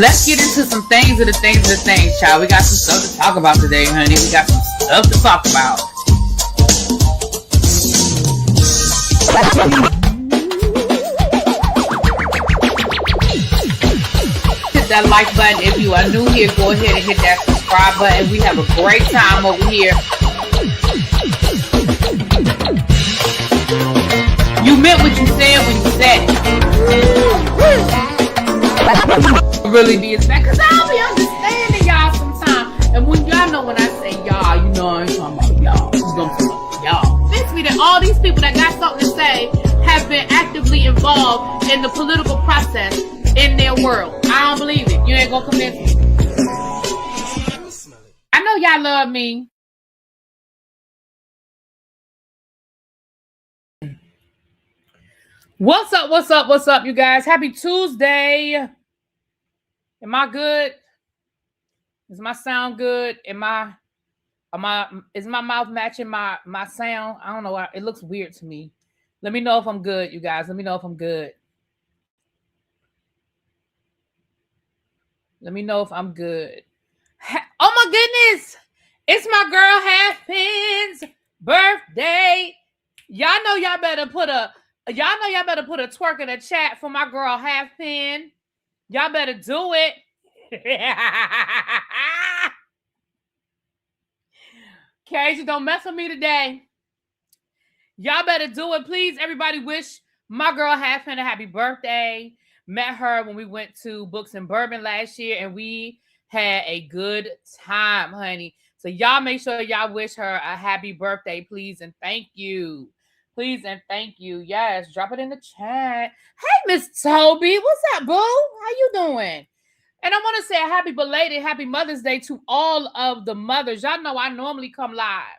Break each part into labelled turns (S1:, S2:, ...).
S1: Let's get into some things of the things, child. We got some stuff to talk about today, honey. We got some stuff to talk about. Hit that like button if you are new here. Go ahead and hit that subscribe button. We have a great time over here. You meant what you said when you said it. Really be expected, because I'll be understanding y'all sometimes. And when y'all know when I say y'all, you know I ain't talking about y'all. Y'all. Fix me that all these people that got something to say have been actively involved in the political process in their world. I don't believe it. You ain't gonna convince me. I know y'all love me. What's up, you guys? Happy Tuesday. Am I good? Does my sound good? Is my mouth matching my sound? I don't know. It looks weird to me. Let me know if I'm good, you guys. Let me know if I'm good. Let me know if I'm good. Oh my goodness. It's my girl Halfpen's birthday. Y'all know y'all better put a twerk in the chat for my girl Halfpen. Y'all better do it. Cage, don't mess with me today. Y'all better do it. Please, everybody wish my girl Halfpen a happy birthday. Met her when we went to Books and Bourbon last year, and we had a good time, honey. So y'all make sure y'all wish her a happy birthday, please, and thank you. Please and thank you. Yes, drop it in the chat. Hey, Miss Toby. What's up, boo? How you doing? And I want to say a happy belated Happy Mother's Day to all of the mothers. Y'all know I normally come live.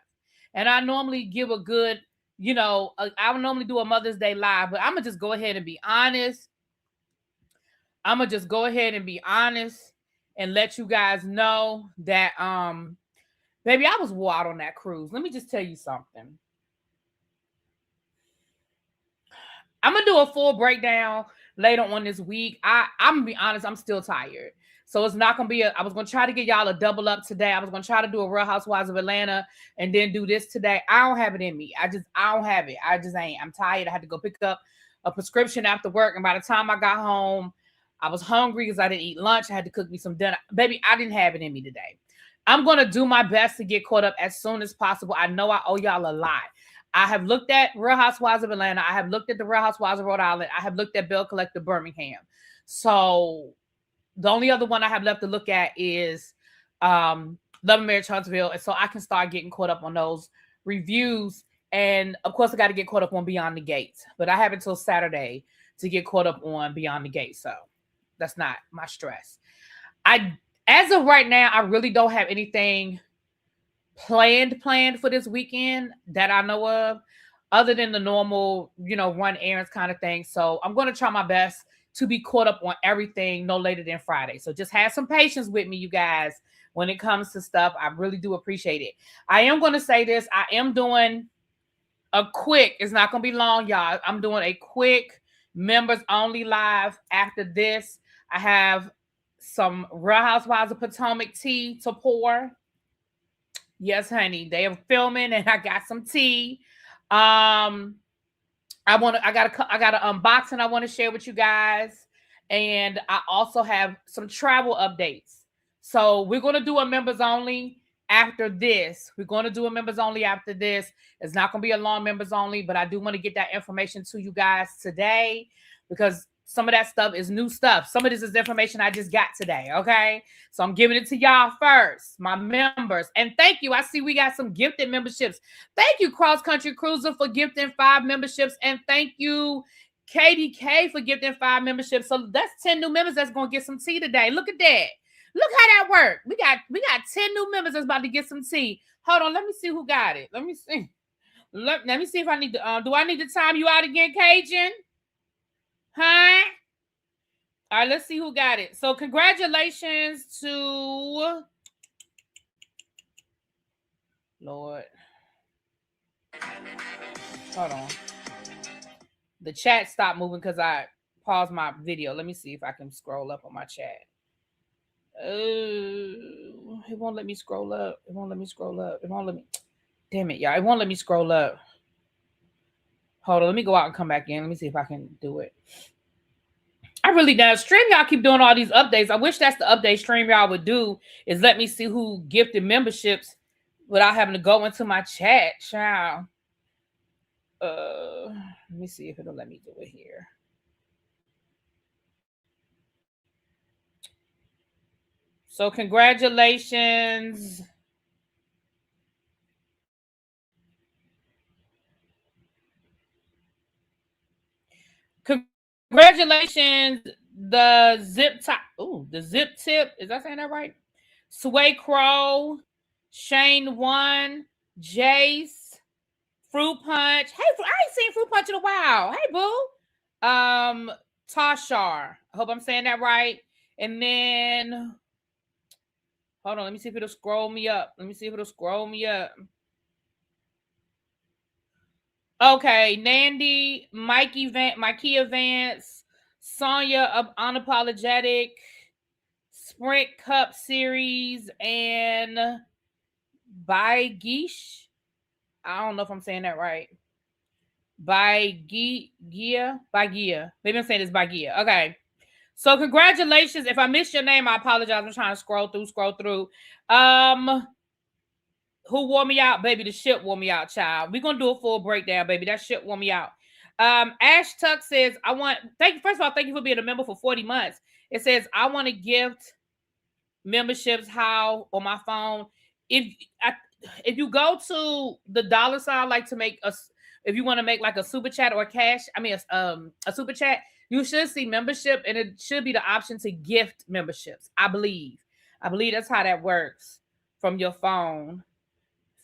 S1: And I normally give a good, I would normally do a Mother's Day live. But I'm going to just go ahead and be honest. And let you guys know that, baby, I was wore out on that cruise. Let me just tell you something. I'm going to do a full breakdown later on this week. I'm going to be honest, I'm still tired. So it's not going to be I was going to try to get y'all a double up today. I was going to try to do a Real Housewives of Atlanta and then do this today. I don't have it in me. I don't have it. I just ain't. I'm tired. I had to go pick up a prescription after work. And by the time I got home, I was hungry because I didn't eat lunch. I had to cook me some dinner. Baby, I didn't have it in me today. I'm going to do my best to get caught up as soon as possible. I know I owe y'all a lot. I have looked at Real Housewives of Atlanta. I have looked at the Real Housewives of Rhode Island. I have looked at Bill Collector Birmingham. So the only other one I have left to look at is Love and Marriage Huntsville. And so I can start getting caught up on those reviews. And of course, I got to get caught up on Beyond the Gates. But I have until Saturday to get caught up on Beyond the Gates. So that's not my stress. As of right now, I really don't have anything planned for this weekend that I know of, other than the normal, run errands kind of thing. So I'm going to try my best to be caught up on everything no later than Friday. So just have some patience with me, you guys, when it comes to stuff. I really do appreciate it. I am going to say this. I am doing a quick, it's not going to be long, y'all. I'm doing a quick members only live after this. I have some Real Housewives of Potomac tea to pour. Yes, honey, they are filming, and I got some tea. I got an unboxing I want to share with you guys, and I also have some travel updates. So we're going to do a members only after this. It's not going to be a long members only, but I do want to get that information to you guys today because some of that stuff is new stuff. Some of this is information I just got today, okay? So I'm giving it to y'all first, my members. And thank you. I see we got some gifted memberships. Thank you, Cross Country Cruiser, for gifting 5 memberships. And thank you, KDK, for gifting 5 memberships. So that's 10 new members that's going to get some tea today. Look at that. Look how that worked. We got 10 new members that's about to get some tea. Hold on. Let me see who got it. Let me see. Let me see if I need to, do I need to time you out again, Cajun? Huh? All right, let's see who got it. So congratulations to Lord. Hold on. The chat stopped moving because I paused my video. Let me see if I can scroll up on my chat. It won't let me scroll up. It won't let me scroll up. It won't let me. Damn it, y'all. It won't let me scroll up. Hold on. Let me go out and come back in. Let me see if I can do it. I really don't. StreamYard keep doing all these updates. I wish that's the update StreamYard would do, is let me see who gifted memberships without having to go into my chat. Child. Let me see if it'll let me do it here. So congratulations. Congratulations, the zip top. Ooh, the zip tip. Is that saying that right? Sway Crow, Shane One, Jace, Fruit Punch. Hey, I ain't seen Fruit Punch in a while. Hey, boo. Tashar. I hope I'm saying that right. And then hold on, let me see if it'll scroll me up. Okay, Nandy, Mikey Vance, Sonya Unapologetic, Sprint Cup Series, and Baigish. I don't know if I'm saying that right. Baigia. Maybe I'm saying it's Baigia. Okay. So congratulations. If I missed your name, I apologize. I'm trying to scroll through. Who wore me out, baby? The shit wore me out, child. We're gonna do a full breakdown, baby. That shit wore me out. Ash Tuck says, first of all, thank you for being a member for 40 months. It says, I want to gift memberships how on my phone. If you go to the dollar sign, like to make if you want to make like a super chat or a super chat, you should see membership, and it should be the option to gift memberships. I believe that's how that works from your phone.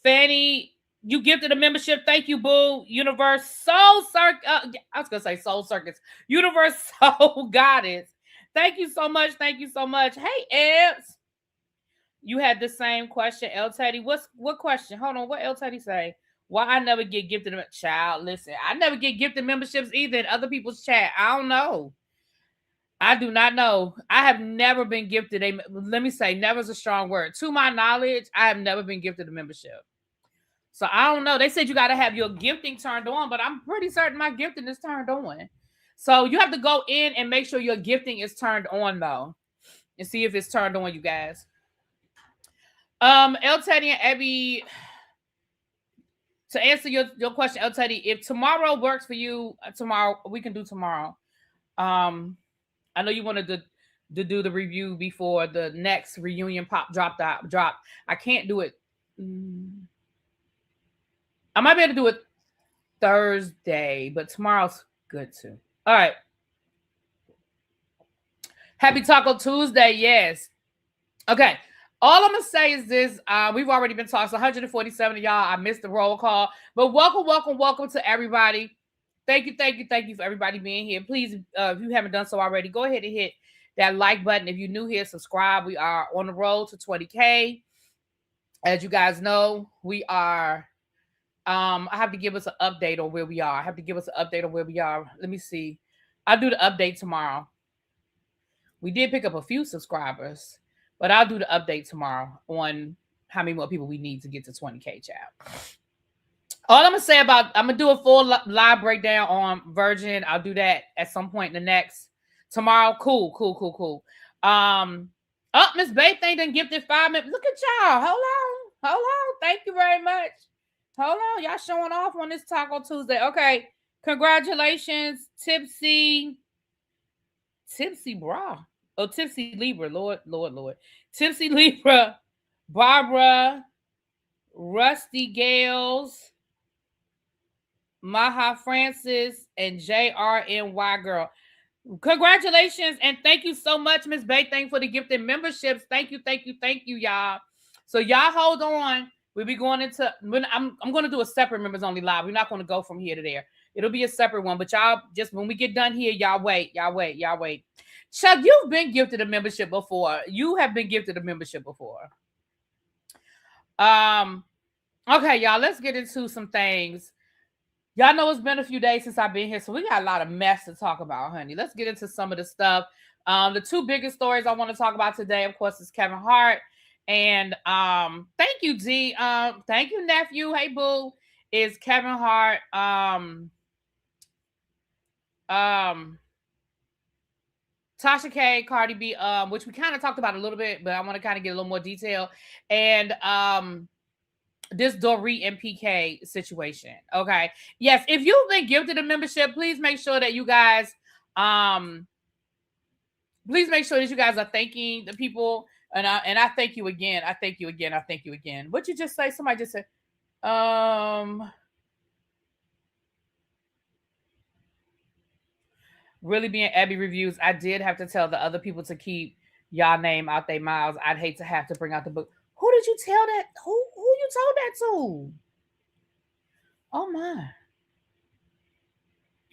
S1: Fanny, you gifted a membership. Thank you, boo. Universe Soul Circus. I was gonna say Soul Circus. Universe Soul Goddess. Thank you so much. Hey, Ebs. You had the same question, El Teddy. What question? Hold on. What El Teddy say? Why I never get gifted a child? Listen, I never get gifted memberships either in other people's chat. I don't know. I do not know. I have never been gifted let me say, never is a strong word. To my knowledge, I have never been gifted a membership. So I don't know. They said you got to have your gifting turned on, but I'm pretty certain my gifting is turned on. So you have to go in and make sure your gifting is turned on, though, and see if it's turned on, you guys. El Teddy and Abby, to answer your question, El Teddy, if tomorrow works for you, tomorrow we can do tomorrow. I know you wanted to do the review before the next reunion pop drop. I can't do it. I might be able to do it Thursday, but tomorrow's good too. All right. Happy Taco Tuesday. Yes. Okay. All I'm going to say is this. We've already been talking. So 147 of y'all. I missed the roll call. But welcome to everybody. Thank you for everybody being here. Please, if you haven't done so already, go ahead and hit that like button. If you're new here, subscribe. We are on the road to 20K. As you guys know, we are... I have to give us an update on where we are. Let me see. I'll do the update tomorrow. We did pick up a few subscribers, but I'll do the update tomorrow on how many more people we need to get to 20K, child. All I'm going to say I'm going to do a full live breakdown on Virgin. I'll do that at some point in the next tomorrow. Cool. Miss Bay thing done gifted 5 minutes. Look at y'all. Hold on. Thank you very much. Hold on, y'all showing off on this Taco Tuesday. Okay, congratulations, Tipsy Bra. Oh, Tipsy Libra. Lord. Tipsy Libra, Barbara, Rusty Gales, Maha Francis, and JRNY Girl. Congratulations, and thank you so much, Miss Bay. Thank you for the gifted memberships. Thank you, y'all. So y'all hold on. We'll be going into... I'm going to do a separate members only live. We're not going to go from here to there. It'll be a separate one. But y'all, just when we get done here, y'all wait. Chuck, you've been gifted a membership before. You have been gifted a membership before. Okay, y'all, let's get into some things. Y'all know it's been a few days since I've been here, so we got a lot of mess to talk about, honey. Let's get into some of the stuff. The two biggest stories I want to talk about today, of course, is Kevin Hart. And thank you, D. Thank you, nephew. Hey, boo. Is Kevin Hart um Tasha K, Cardi B, which we kind of talked about a little bit, but I want to kind of get a little more detail. And this Dorit and PK situation. Okay. Yes, if you've been gifted a membership, please make sure that you guys are thanking the people. And I thank you again. I thank you again. I thank you again. What'd you just say? Somebody just said, really being Abby reviews. I did have to tell the other people to keep y'all name out their mouths. I'd hate to have to bring out the book. Who did you tell that? Who you told that to? Oh my.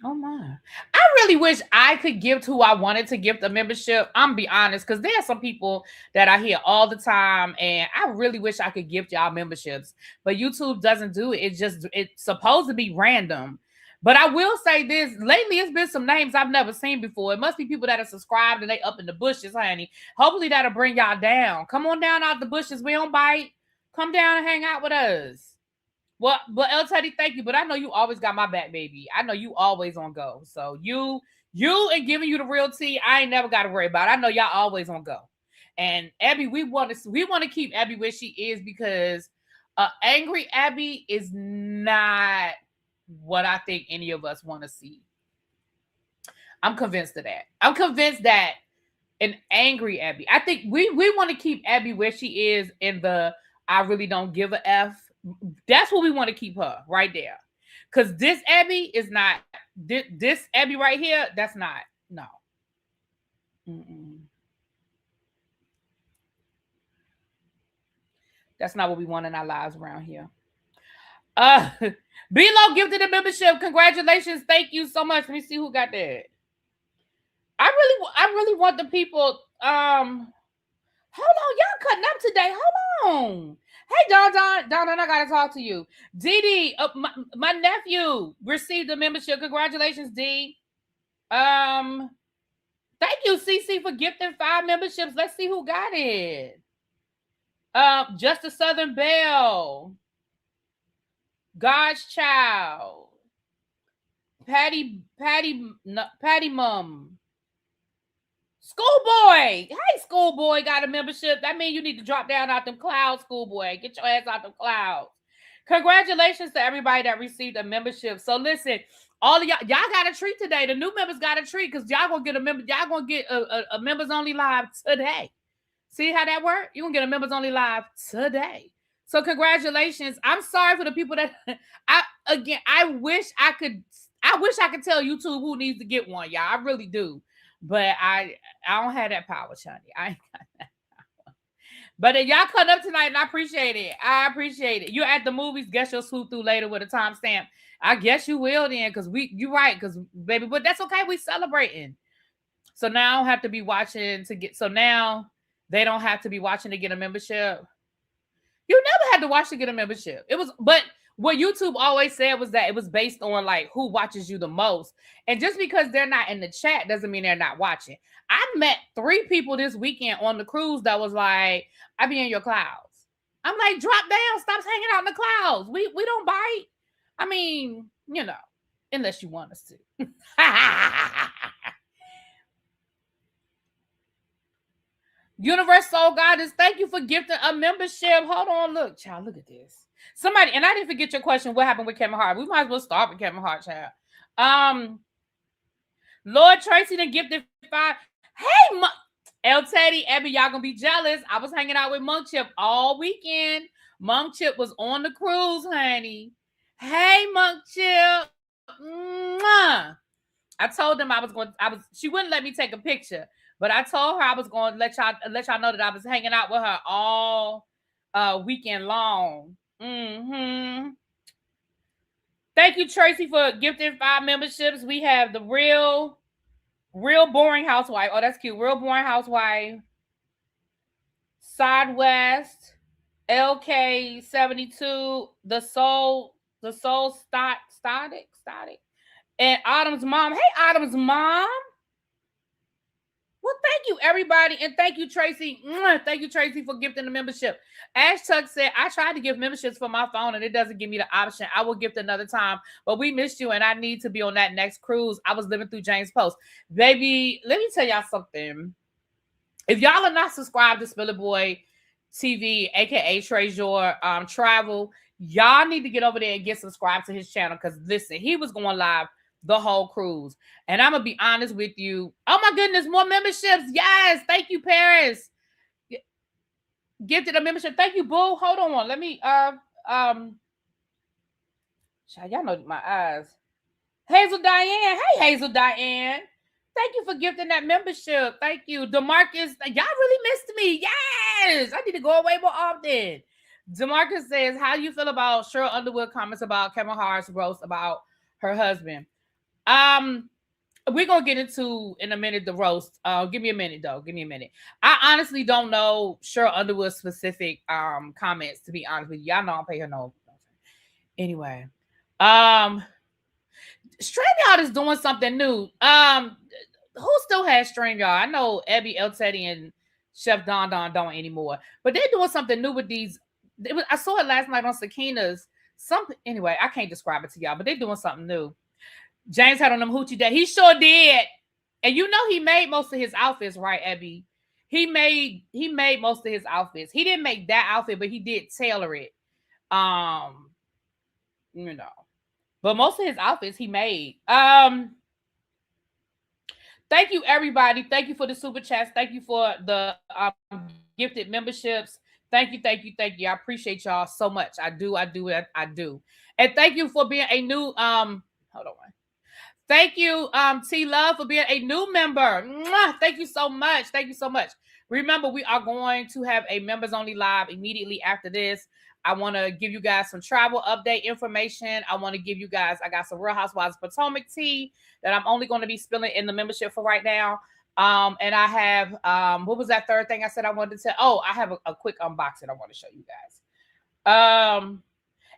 S1: Oh my. I really wish I could gift who I wanted to gift a membership. I'm be honest, because there are some people that I hear all the time, and I really wish I could gift y'all memberships. But YouTube doesn't do it. It's supposed to be random. But I will say this, lately it's been some names I've never seen before. It must be people that are subscribed and they up in the bushes, honey. Hopefully that'll bring y'all down. Come on down out the bushes. We don't bite. Come down and hang out with us. Well, but El Teddy, thank you. But I know you always got my back, baby. I know you always on go. So you and giving you the real tea, I ain't never got to worry about. I know y'all always on go. And Abby, we want to keep Abby where she is, because angry Abby is not what I think any of us want to see. I'm convinced of that. I'm convinced that an angry Abby. I think we want to keep Abby where she is in the I really don't give a F. That's what we want to keep her right there. Because this Abby is not, this Abby right here, that's not, no. Mm-mm. That's not what we want in our lives around here. B-Lo gifted a membership. Congratulations. Thank you so much. Let me see who got that. I really want the people, hold on. Y'all cutting up today. Hold on. Hey, Don, I gotta talk to you. Dee, my nephew received a membership. Congratulations, D. Thank you, CC, for gifting 5 memberships. Let's see who got it. Just a Southern Belle, God's Child, Patty Mum, Schoolboy. Hey, Schoolboy got a membership. That means you need to drop down out them clouds, Schoolboy. Get your ass out them clouds. Congratulations to everybody that received a membership. So listen, all of y'all got a treat today. The new members got a treat, because y'all gonna get a member. Y'all gonna get a members only live today. See how that works? You're gonna get a members only live today. So congratulations. I'm sorry for the people that I wish I could tell YouTube who needs to get one, y'all. I really do. But I don't have that power, Shani. I ain't got that power. But y'all cut up tonight, and I appreciate it. I appreciate it. You're at the movies. Guess you'll swoop through later with a timestamp. I guess you will then, because you're right, because baby, but that's okay. We celebrating. So now I don't have to be watching to get. So now they don't have to be watching to get a membership. You never had to watch to get a membership. But what YouTube always said was that it was based on like who watches you the most. And just because they're not in the chat doesn't mean they're not watching. I met 3 people this weekend on the cruise that was like, I be in your clouds. I'm like, drop down, stop hanging out in the clouds. We don't bite. I mean, unless you want us to. Universe Soul Goddess, thank you for gifting a membership. Hold on, look, child, look at this. Somebody, and I didn't forget your question, what happened with Kevin Hart? We might as well start with Kevin Hart, child. Lord Tracy done gifted 5. Hey, El Teddy, Abby, y'all gonna be jealous. I was hanging out with Monk Chip all weekend. Monk Chip was on the cruise, honey. Hey, Monk Chip. Mwah. I told them she wouldn't let me take a picture. But I told her I was going to let y'all know that I was hanging out with her all weekend long. Mm-hmm. Thank you, Tracy, for gifting 5 memberships. We have the real boring housewife. Oh, that's cute. Real boring housewife. Sidewest, LK72, the soul static, and Autumn's mom. Hey, Autumn's mom. Well, thank you, everybody. And thank you, Tracy. Thank you, Tracy, for gifting the membership. Ash Tuck said, I tried to give memberships for my phone and it doesn't give me the option. I will gift another time. But we missed you and I need to be on that next cruise. I was living through James Post. Baby, let me tell y'all something. If y'all are not subscribed to Spiller Boy TV, aka Treasure Travel, y'all need to get over there and get subscribed to his channel. Because listen, he was going live the whole cruise. And I'm gonna be honest with you. Oh my goodness, more memberships. Yes, thank you, Paris. Gifted a membership. Thank you, Boo. Hold on. Let me y'all know my eyes. Hazel Diane. Hey, Hazel Diane. Thank you for gifting that membership. Thank you. DeMarcus, y'all really missed me. Yes. I need to go away more often. DeMarcus says, how do you feel about Cheryl Underwood comments about Kevin Hart's roast about her husband? We're gonna get into in a minute the roast. Give me a minute though. Give me a minute. I honestly don't know Cheryl Underwood's specific comments, to be honest with you. Y'all know I don't pay her no. Anyway. StreamYard is doing something new. Who still has StreamYard? I know Abby El Teddy and Chef Don don't anymore, but they're doing something new with these. I saw it last night on Sakina's. Anyway, I can't describe it to y'all, but they're doing something new. James had on them hoochie day. He sure did, and you know he made most of his outfits, right, Abby? He made most of his outfits. He didn't make that outfit, but he did tailor it. You know. But most of his outfits he made. Thank you, everybody. Thank you for the super chats. Thank you for the gifted memberships. Thank you. I appreciate y'all so much. I do. And thank you for being a new hold on. Thank you, T Love, for being a new member. Mwah! Thank you so much. Remember, we are going to have a members only live immediately after this. I want to give you guys some travel update information. I want to give you guys, I got some Real Housewives of Potomac tea that I'm only going to be spilling in the membership for right now. And I have, what was that third thing I said I wanted to tell? Oh, I have a quick unboxing I want to show you guys.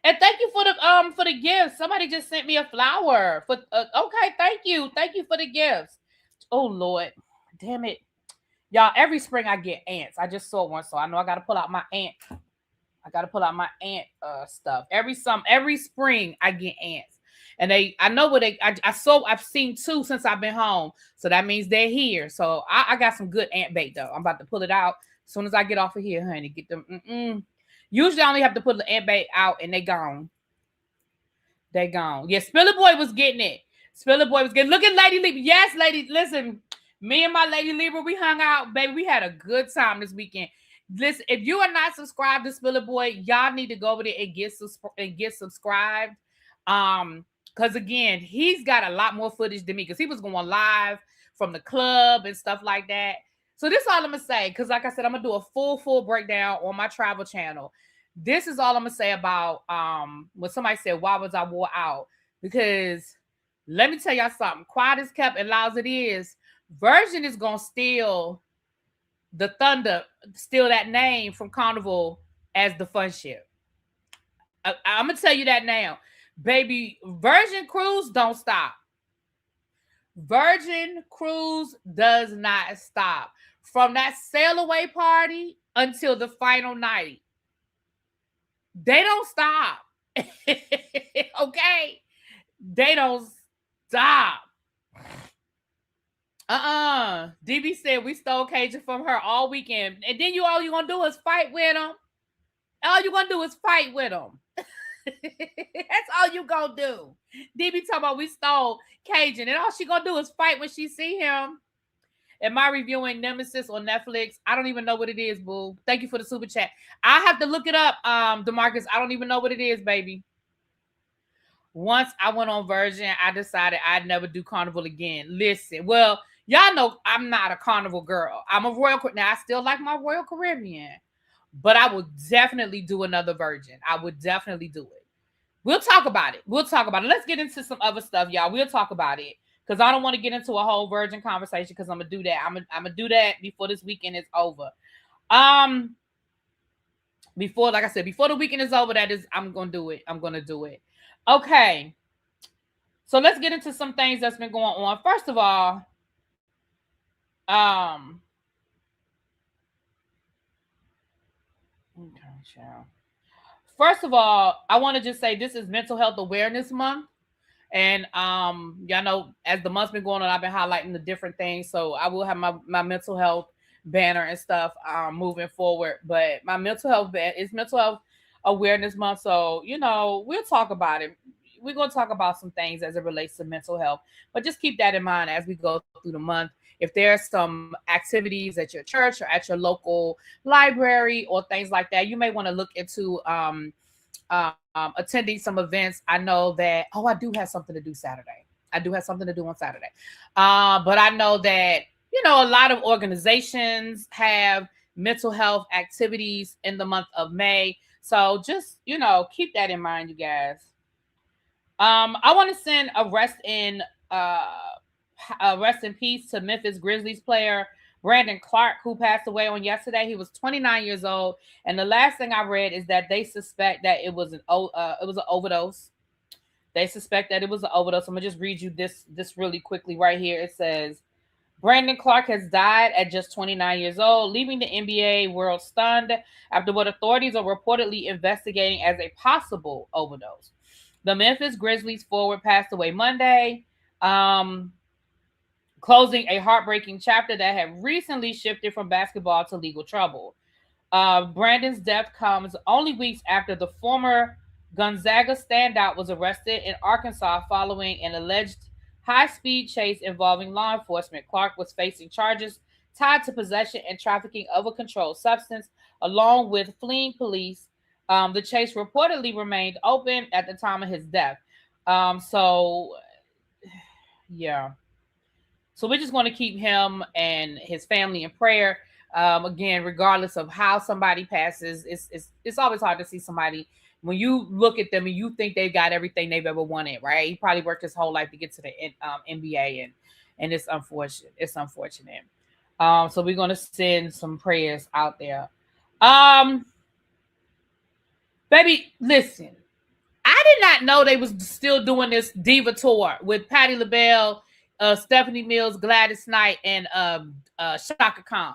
S1: And thank you for the gifts. Somebody just sent me a flower. Okay, thank you for the gifts. Oh Lord, damn it, y'all! Every spring I get ants. I just saw one, so I know I got to pull out my ant. Stuff. Every spring I get ants, and I've seen two since I've been home, so that means they're here. So I got some good ant bait though. I'm about to pull it out as soon as I get off of here, honey. Get them. Usually I only have to put the ant bait out and they gone. Yeah, Spiller Boy was getting it. Look at Lady Libra. Yes, lady. Listen, me and my Lady Libra, we hung out, baby. We had a good time this weekend. Listen, if you are not subscribed to Spiller Boy, y'all need to go over there and get subscribed. Because again, he's got a lot more footage than me because he was going live from the club and stuff like that. So this is all I'm gonna say, because like I said, I'm gonna do a full breakdown on my travel channel. This is all I'm gonna say about when somebody said, why was I wore out? Because let me tell y'all something. Quiet is kept and loud as it is. Virgin is gonna steal the thunder, steal that name from Carnival as the fun ship. I'm gonna tell you that now, baby. Virgin Cruise don't stop. Virgin Cruise does not stop from that sail away party until the final night. They don't stop. Okay, they don't stop. DB said we stole Cajun from her all weekend, and then all you gonna do is fight with them. That's all you gonna do. DB talking about we stole Cajun, and all she gonna do is fight when she see him. Am I reviewing Nemesis on Netflix? I don't even know what it is, boo. Thank you for the super chat. I have to look it up, DeMarcus. I don't even know what it is, baby. Once I went on Virgin, I decided I'd never do Carnival again. Listen, well, y'all know I'm not a Carnival girl. I'm a Royal. Now, I still like my Royal Caribbean, but I would definitely do another Virgin. I would definitely do it. We'll talk about it. Let's get into some other stuff, y'all. We'll talk about it because I don't want to get into a whole Virgin conversation because I'm going to do that. I'm going to do that before this weekend is over. Before the weekend is over, I'm going to do it. Okay. So let's get into some things that's been going on. First of all, Um, okay, child. First of all, I want to just say this is Mental Health Awareness Month. And y'all know as the month's been going on, I've been highlighting the different things. So I will have my mental health banner and stuff moving forward. But my mental health is Mental Health Awareness Month. So, we'll talk about it. We're gonna talk about some things as it relates to mental health. But just keep that in mind as we go through the month. If there's some activities at your church or at your local library or things like that, you may want to look into attending some events. I know that, I do have something to do Saturday. I do have something to do on Saturday. But I know that, a lot of organizations have mental health activities in the month of May. So just, keep that in mind, you guys. I want to send a rest in peace to Memphis Grizzlies player Brandon Clark, who passed away on yesterday. He was 29 years old, and the last thing I read is that they suspect that it was an overdose. They suspect that it was an overdose. I'm gonna just read you this really quickly right here. It says Brandon Clark has died at just 29 years old, leaving the NBA world stunned after what authorities are reportedly investigating as a possible overdose. The Memphis Grizzlies forward passed away Monday. Closing a heartbreaking chapter that had recently shifted from basketball to legal trouble. Brandon's death comes only weeks after the former Gonzaga standout was arrested in Arkansas following an alleged high-speed chase involving law enforcement. Clark was facing charges tied to possession and trafficking of a controlled substance, along with fleeing police. The chase reportedly remained open at the time of his death. Yeah. So we're just going to keep him and his family in prayer. Again, regardless of how somebody passes, it's always hard to see somebody when you look at them and you think they've got everything they've ever wanted, right? He probably worked his whole life to get to the NBA, and it's unfortunate. It's unfortunate. So we're going to send some prayers out there. Baby, listen. I did not know they was still doing this Diva tour with Patti LaBelle, Stephanie Mills, Gladys Knight, and Shaka Khan.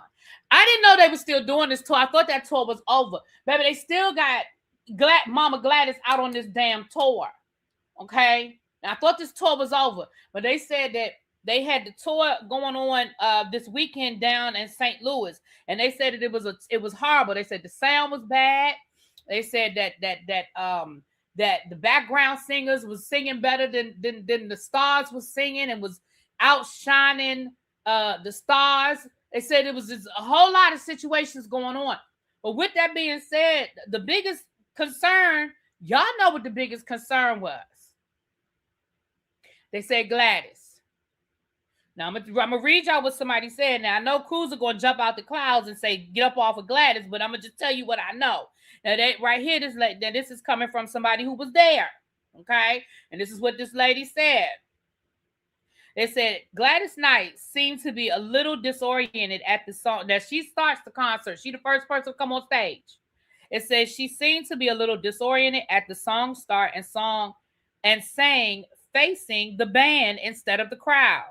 S1: I didn't know they were still doing this tour. I thought that tour was over. Baby, they still got Mama Gladys out on this damn tour. Okay? Now, I thought this tour was over, but they said that they had the tour going on this weekend down in St. Louis, and they said that it was horrible. They said the sound was bad. They said that the background singers was singing better than the stars was singing and was outshining the stars. They said it was just a whole lot of situations going on. But with that being said, the biggest concern, y'all know what the biggest concern was. They said Gladys. Now, I'm going to read y'all what somebody said. Now, I know crews are going to jump out the clouds and say, get up off of Gladys, but I'm going to just tell you what I know. Now, right here, this is coming from somebody who was there, okay? And this is what this lady said. They said, Gladys Knight seemed to be a little disoriented at the song. Now, she starts the concert. She the first person to come on stage. It says she seemed to be a little disoriented at the song start and sang facing the band instead of the crowd.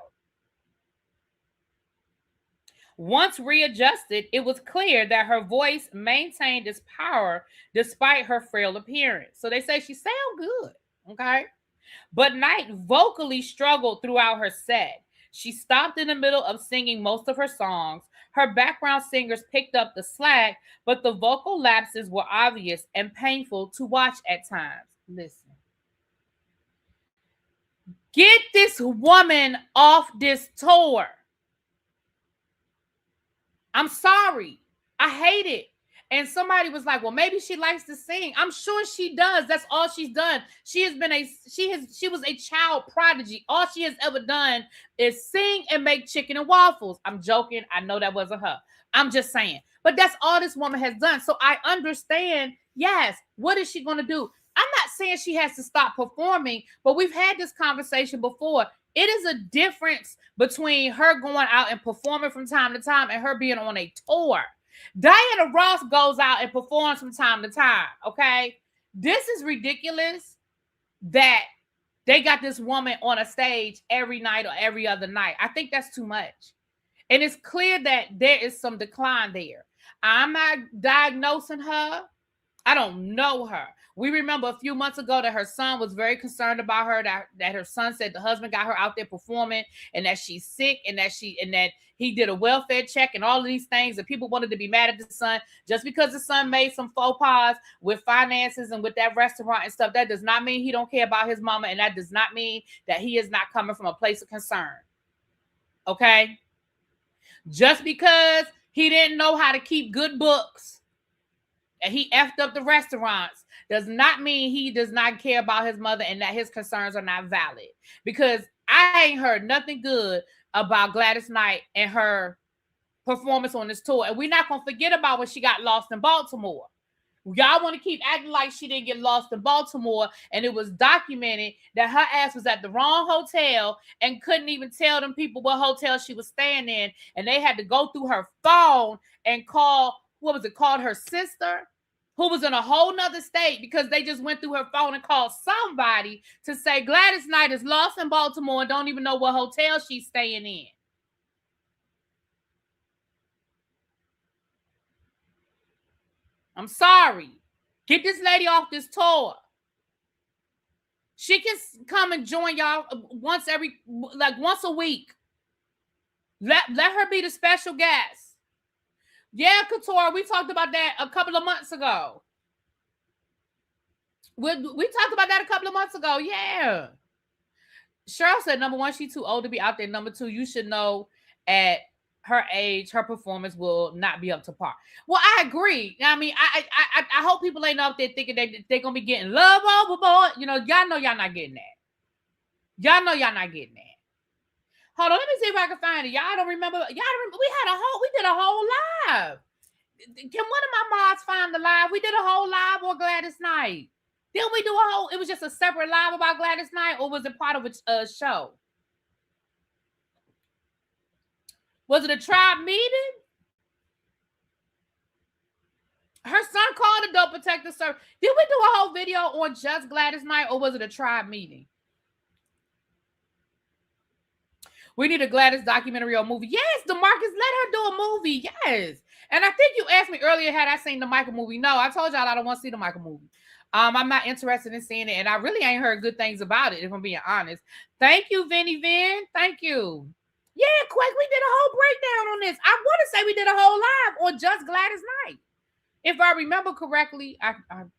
S1: Once readjusted, it was clear that her voice maintained its power despite her frail appearance. So they say she sounds good, okay? But Knight vocally struggled throughout her set. She stopped in the middle of singing most of her songs. Her background singers picked up the slack, but the vocal lapses were obvious and painful to watch at times. Listen. Get this woman off this tour. I'm sorry. I hate it. And somebody was like, well, maybe she likes to sing. I'm sure she does. That's all she's done. She was a child prodigy. All she has ever done is sing and make chicken and waffles. I'm joking. I know that wasn't her. I'm just saying. But that's all this woman has done. So I understand, yes, what is she going to do? I'm not saying she has to stop performing, but we've had this conversation before. It is a difference between her going out and performing from time to time and her being on a tour. Diana Ross goes out and performs from time to time, okay? This is ridiculous that they got this woman on a stage every night or every other night. I think that's too much. And it's clear that there is some decline there. I'm not diagnosing her. I don't know her. We remember a few months ago that her son was very concerned about her, that her son said the husband got her out there performing and that she's sick and that he did a welfare check and all of these things, and people wanted to be mad at the son just because the son made some faux pas with finances and with that restaurant and stuff. That does not mean he don't care about his mama, and that does not mean that he is not coming from a place of concern. Okay? Just because he didn't know how to keep good books and he effed up the restaurants does not mean he does not care about his mother and that his concerns are not valid. Because I ain't heard nothing good about Gladys Knight and her performance on this tour. And we're not going to forget about when she got lost in Baltimore. Y'all want to keep acting like she didn't get lost in Baltimore, and it was documented that her ass was at the wrong hotel and couldn't even tell them people what hotel she was staying in, and they had to go through her phone and call, called her sister, who was in a whole nother state, because they just went through her phone and called somebody to say Gladys Knight is lost in Baltimore and don't even know what hotel she's staying in. I'm sorry. Get this lady off this tour. She can come and join y'all once a week. Let her be the special guest. Yeah, Couture, we talked about that a couple of months ago. We talked about that a couple of months ago. Yeah. Cheryl said, number one, she's too old to be out there. Number two, you should know at her age, her performance will not be up to par. Well, I agree. I mean, I hope people ain't up there thinking that they're gonna be getting love overboard. You know, y'all know y'all not getting that. Y'all know y'all not getting that. Hold on, let me see if I can find it. Y'all don't remember. We did a whole live. Can one of my mods find the live? We did a whole live on Gladys Knight. Didn't we do a whole? It was just a separate live about Gladys Knight, or was it part of a show? Was it a tribe meeting? Her son called Adult Protective Service. Did we do a whole video on just Gladys Knight, or was it a tribe meeting? We need a Gladys documentary or movie. Yes, DeMarcus, let her do a movie. Yes. And I think you asked me earlier, had I seen the Michael movie? No, I told y'all I don't want to see the Michael movie. I'm not interested in seeing it, and I really ain't heard good things about it, if I'm being honest. Thank you, Vinny Vin. Thank you. Yeah, Quake, we did a whole breakdown on this. I want to say we did a whole live on just Gladys Knight. If I remember correctly, I don't.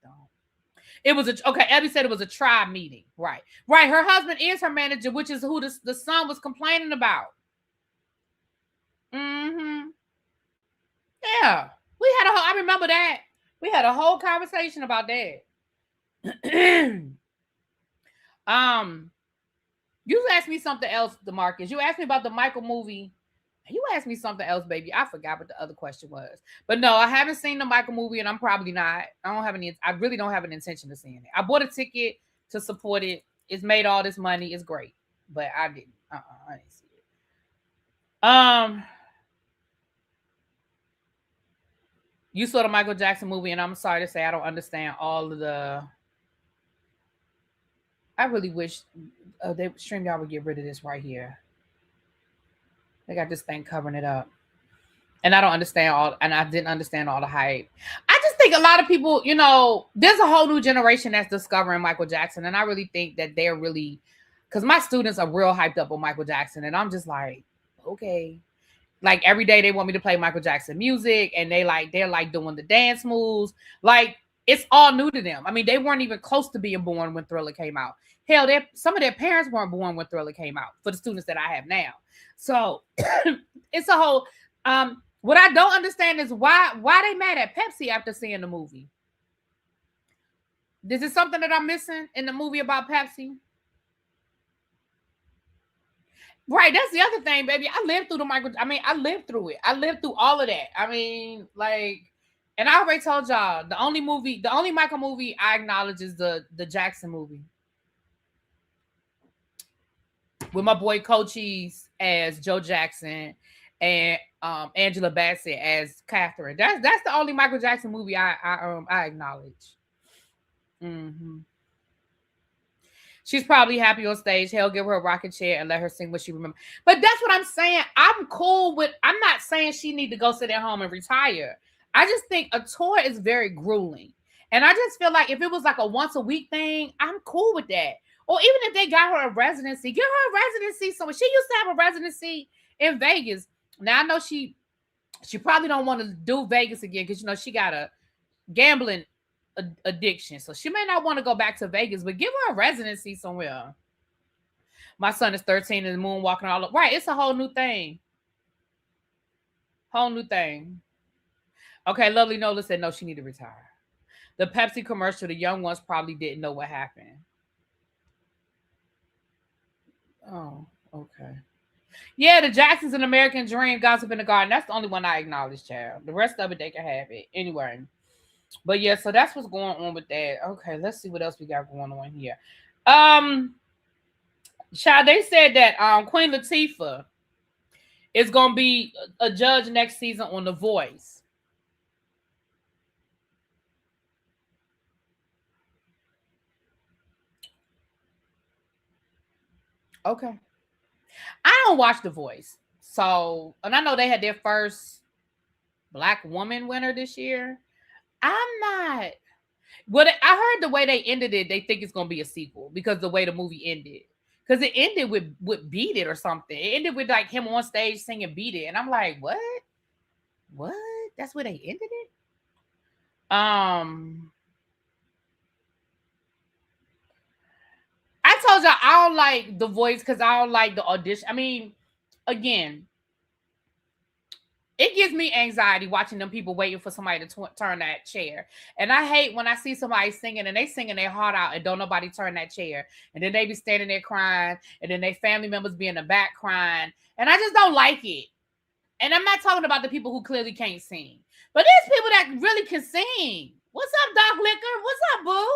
S1: It was okay. Abby said it was a tribe meeting. Right. Her husband is her manager, which is who the son was complaining about. Mm-hmm. Yeah. I remember that. We had a whole conversation about that. You asked me something else, DeMarcus. You asked me about the Michael movie. You asked me something else, baby. I forgot what the other question was. But no, I haven't seen the Michael movie, and I'm probably not. I really don't have an intention of seeing it. I bought a ticket to support it. It's made all this money. It's great. But I didn't. I didn't see it. You saw the Michael Jackson movie, and I'm sorry to say I don't understand all of the. I really wish StreamYard would get rid of this right here. They got this thing covering it up. And I don't understand and I didn't understand all the hype. I just think a lot of people, there's a whole new generation that's discovering Michael Jackson. And I really think that they're really, because my students are real hyped up on Michael Jackson. And I'm just like, okay. Like every day they want me to play Michael Jackson music, and they're like doing the dance moves. Like it's all new to them. I mean, they weren't even close to being born when Thriller came out. Hell, some of their parents weren't born when Thriller came out for the students that I have now. So it's a whole, what I don't understand is why they mad at Pepsi after seeing the movie. Is it something that I'm missing in the movie about Pepsi? Right, that's the other thing, baby. I lived through I lived through it. I lived through all of that. I mean, and I already told y'all, the only Michael movie I acknowledge is the Jackson movie. With my boy Cochise as Joe Jackson and Angela Bassett as Catherine. That's the only Michael Jackson movie I acknowledge. Mm-hmm. She's probably happy on stage. Hell, give her a rocking chair and let her sing what she remembers. But that's what I'm saying. I'm cool with. I'm not saying she need to go sit at home and retire. I just think a tour is very grueling, and I just feel like if it was like a once a week thing, I'm cool with that. Or even if they got her a residency, give her a residency. So she used to have a residency in Vegas. Now I know she probably don't want to do Vegas again because she got a gambling addiction, so she may not want to go back to Vegas, but give her a residency somewhere. My son is 13 and the moon walking all up. Right, it's a whole new thing. Whole new thing. Okay, Lovely Nola said no, she need to retire. The Pepsi commercial, the young ones probably didn't know what happened. Oh, okay. Yeah, the Jacksons and American Dream, Gossip in the Garden. That's the only one I acknowledge, child. The rest of it, they can have it. Anyway. But yeah, so that's what's going on with that. Okay, let's see what else we got going on here. Child, they said that Queen Latifah is gonna be a judge next season on The Voice. Okay. I don't watch The Voice. So, and I know they had their first Black woman winner this year. I'm not. But I heard the way they ended it, they think it's gonna be a sequel because the way the movie ended. Because it ended with Beat It or something. It ended with like him on stage singing Beat It. And I'm like, what? What? That's where they ended it? I told y'all I don't like The Voice because I don't like the audition. I mean, again, it gives me anxiety watching them people waiting for somebody to turn that chair. And I hate when I see somebody singing and they singing their heart out and don't nobody turn that chair. And then they be standing there crying and then their family members be in the back crying. And I just don't like it. And I'm not talking about the people who clearly can't sing. But there's people that really can sing. What's up, Doc Liquor? What's up, boo?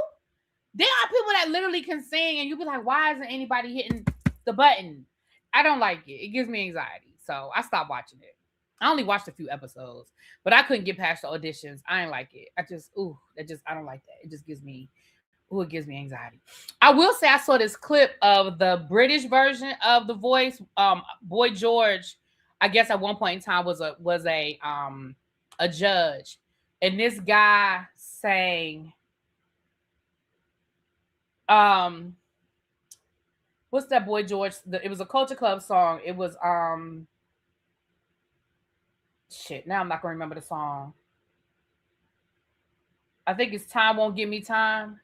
S1: There are people that literally can sing and you be like, why isn't anybody hitting the button? I don't like it. It gives me anxiety. So I stopped watching it. I only watched a few episodes, but I couldn't get past the auditions. I ain't like it. I don't like that. It just gives me, it gives me anxiety. I will say I saw this clip of the British version of The Voice. Boy George, I guess at one point in time was a judge, and this guy sang, what's that Boy George? It was a Culture Club song. It was shit, now I'm not gonna remember the song. I think it's Time Won't Give Me Time.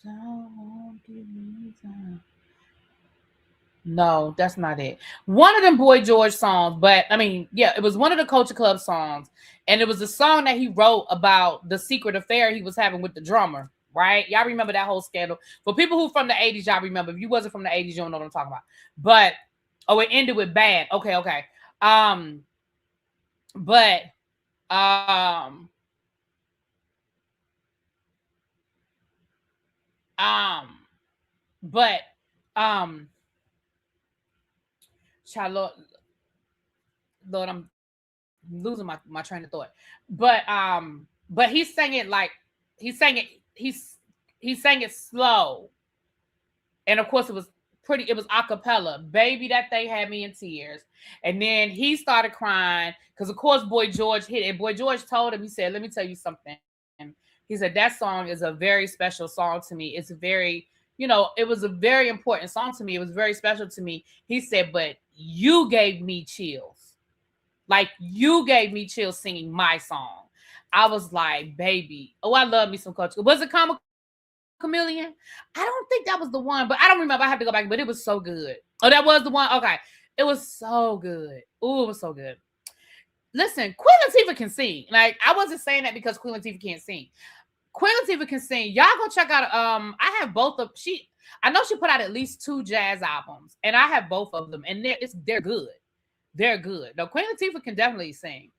S1: Time won't give me time. No, that's not it. One of them Boy George songs, but I mean, yeah, it was one of the Culture Club songs, and it was a song that he wrote about the secret affair he was having with the drummer. Right? Y'all remember that whole scandal. For people who from the 80s, y'all remember. If you wasn't from the 80s, you don't know what I'm talking about. But it ended with bad. Okay. But child, Lord, I'm losing my train of thought. But he sang it like he sang it slow. And of course it was a cappella. Baby, that thing had me in tears. And then he started crying because of course Boy George hit it. Boy George told him, he said, let me tell you something. He said, that song is a very special song to me. It's very, it was a very important song to me. It was very special to me. He said, but you gave me chills. Like you gave me chills singing my song. I was like, baby, I love me some Culture. Was it Comic Chameleon? I don't think that was the one, but I don't remember. I have to go back, but it was so good. Oh, that was the one? Okay. It was so good. Oh, it was so good. Listen, Queen Latifah can sing. Like, I wasn't saying that because Queen Latifah can't sing. Queen Latifah can sing. Y'all go check out, I have both of, I know she put out at least 2 jazz albums, and I have both of them, and they're good. They're good. No, Queen Latifah can definitely sing.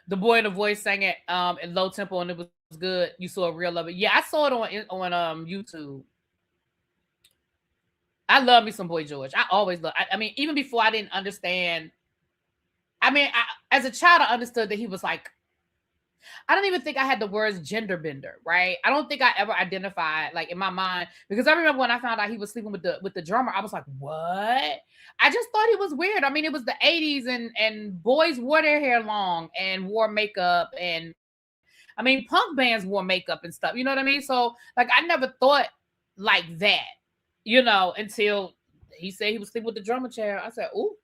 S1: The Boy in the Voice sang it in low tempo, and it was good. You saw a reel of it. Yeah, I saw it on YouTube. I love me some Boy George. I always love. I mean, even before I didn't understand. I mean, as a child, I understood that he was like, I don't even think I had the words gender bender, right? I don't think I ever identified like in my mind, because I remember when I found out he was sleeping with the drummer, I was like, what? I just thought it was weird. I mean, it was the 80s and boys wore their hair long and wore makeup, and I mean punk bands wore makeup and stuff. You know what I mean? So like I never thought like that, until he said he was sleeping with the drummer chair. I said, ooh.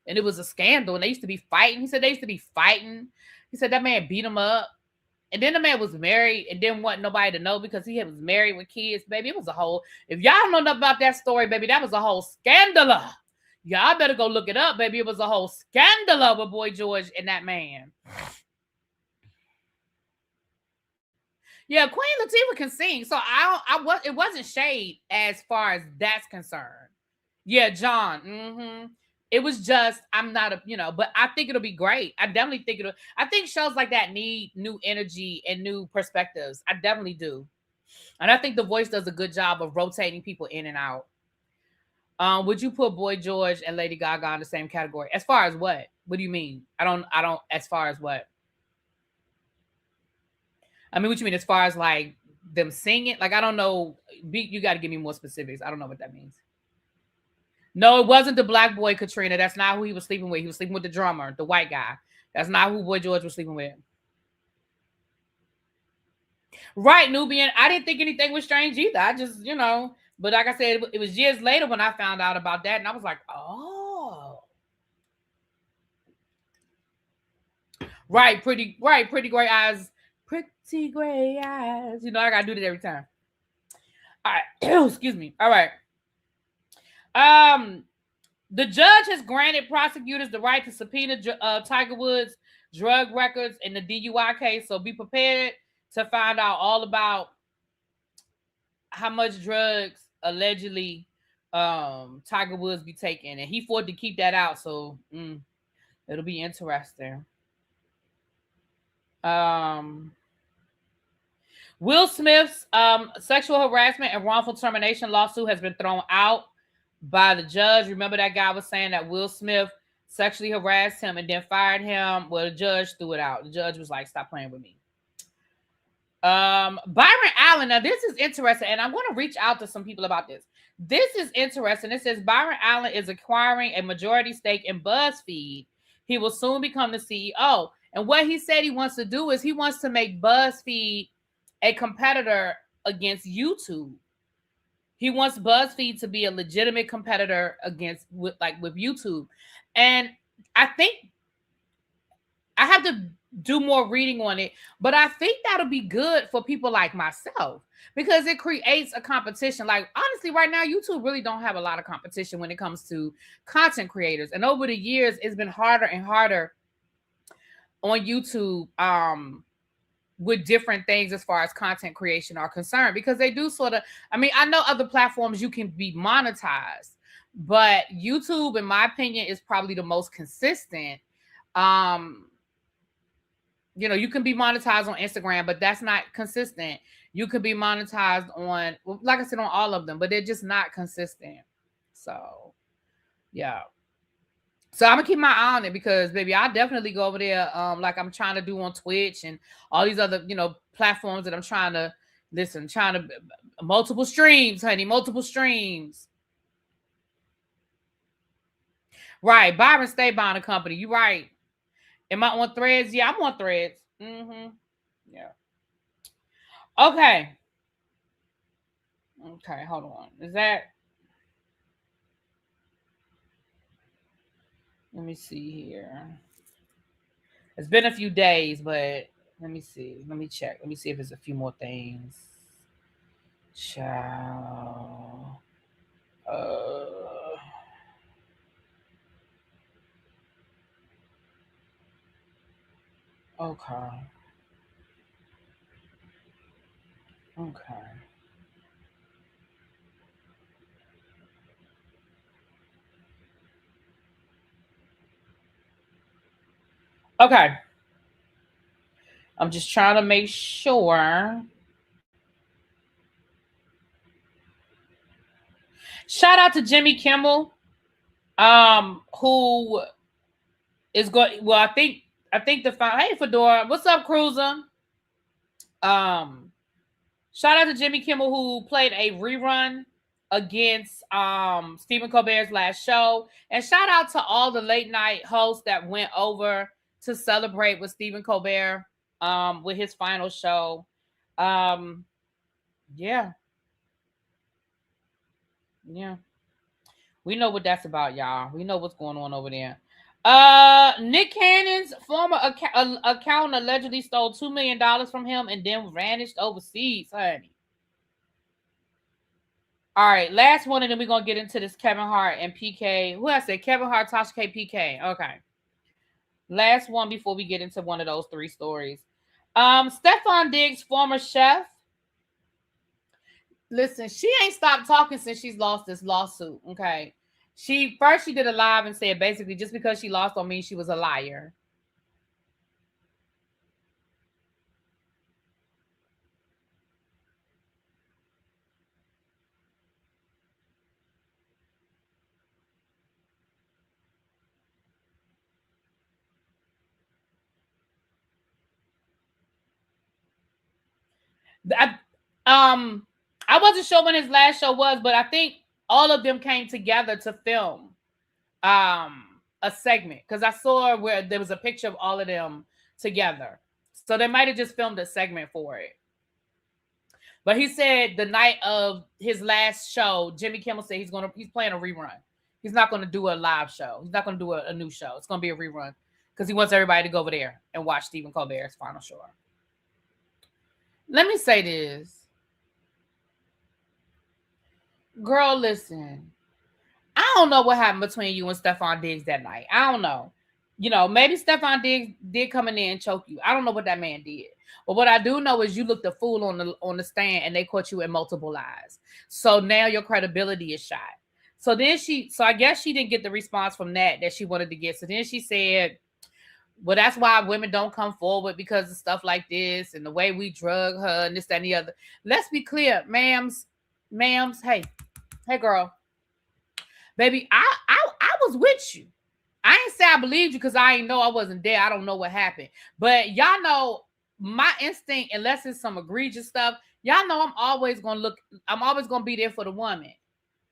S1: And it was a scandal. And they used to be fighting. He said they used to be fighting. He said that man beat him up. And then the man was married and didn't want nobody to know because he was married with kids, baby. It was a whole, if y'all don't know nothing about that story, baby, that was a whole scandal. Y'all better go look it up, baby. It was a whole scandal with Boy George and that man. Yeah, Queen Latifah can sing. So it wasn't shade as far as that's concerned. Yeah, John. It was just, I'm not but I think it'll be great. I definitely think I think shows like that need new energy and new perspectives. I definitely do. And I think The Voice does a good job of rotating people in and out. Would you put Boy George and Lady Gaga in the same category? As far as what? What do you mean? I don't, as far as what? I mean, what you mean as far as like them singing? Like, I don't know. You got to give me more specifics. I don't know what that means. No, it wasn't the black boy, Katrina. That's not who he was sleeping with. He was sleeping with the drummer, the white guy. That's not who Boy George was sleeping with. Right, Nubian. I didn't think anything was strange either. I just, but like I said, it was years later when I found out about that, and I was like, oh. Right, pretty gray eyes. Pretty gray eyes. I gotta do that every time. All right. Excuse me. All right. The judge has granted prosecutors the right to subpoena Tiger Woods' drug records in the DUI case. So be prepared to find out all about how much drugs allegedly Tiger Woods be taking, and he fought to keep that out. So it'll be interesting. Will Smith's sexual harassment and wrongful termination lawsuit has been thrown out by the judge. Remember that guy was saying that Will Smith sexually harassed him and then fired him? Well, the judge threw it out. The judge was like, stop playing with me. Byron Allen. Now, this is interesting, and I'm going to reach out to some people about this. This is interesting. It says Byron Allen is acquiring a majority stake in BuzzFeed. He will soon become the CEO. And what he said he wants to do is he wants to make BuzzFeed a competitor against YouTube. He wants BuzzFeed to be a legitimate competitor with YouTube. And I think I have to do more reading on it, but I think that'll be good for people like myself because it creates a competition. Like, honestly, right now, YouTube really don't have a lot of competition when it comes to content creators. And over the years, it's been harder and harder on YouTube with different things as far as content creation are concerned, because they do sort of, I mean, I know other platforms you can be monetized, but YouTube, in my opinion, is probably the most consistent. You can be monetized on Instagram, but that's not consistent. You could be monetized on, like I said, on all of them, but they're just not consistent. So, yeah. So I'm gonna keep my eye on it because, baby, I'll definitely go over there, like I'm trying to do on Twitch and all these other, platforms that I'm trying to multiple streams, honey, multiple streams. Right, Byron, stay buying a company. You right. Am I on Threads? Yeah, I'm on Threads. Yeah. Okay. Okay, hold on. Is that? Let me see here. It's been a few days, but let me see. Let me check. Let me see if there's a few more things. Ciao. Okay. Okay. Okay. I'm just trying to make sure. Shout out to Jimmy Kimmel, who is going. Well, I think the hey Fedora, what's up, Cruiser? Shout out to Jimmy Kimmel, who played a rerun against Stephen Colbert's last show. And shout out to all the late night hosts that went over to celebrate with Stephen Colbert with his final show. Yeah. We know what that's about, y'all. We know what's going on over there. Nick Cannon's former account allegedly stole $2 million from him and then vanished overseas, honey. All right, last one, and then we're gonna get into this Kevin Hart and PK. Who I said? Kevin Hart, Tasha K, PK. Okay. Last one before we get into one of those three stories. Stefan Diggs, former chef. Listen, she ain't stopped talking since she's lost this lawsuit. Okay. She did a live and said basically just because she lost don't mean she was a liar. I wasn't sure when his last show was, but I think all of them came together to film a segment because I saw where there was a picture of all of them together. So they might have just filmed a segment for it. But he said the night of his last show, Jimmy Kimmel said he's playing a rerun. He's not going to do a live show. He's not going to do a new show. It's going to be a rerun because he wants everybody to go over there and watch Stephen Colbert's final show. Let me say this. Girl, listen. I don't know what happened between you and Stefan Diggs that night. I don't know. You know, maybe Stefan Diggs did come in there and choke you. I don't know what that man did. But what I do know is you looked a fool on the stand and they caught you in multiple lies. So now your credibility is shot. So I guess she didn't get the response from that she wanted to get. So then she said, well, that's why women don't come forward because of stuff like this and the way we drug her and this, that, and the other. Let's be clear, ma'ams, hey, girl. Baby, I was with you. I ain't say I believed you because I ain't know I wasn't there. I don't know what happened. But y'all know my instinct, unless it's some egregious stuff, y'all know I'm always going to be there for the woman.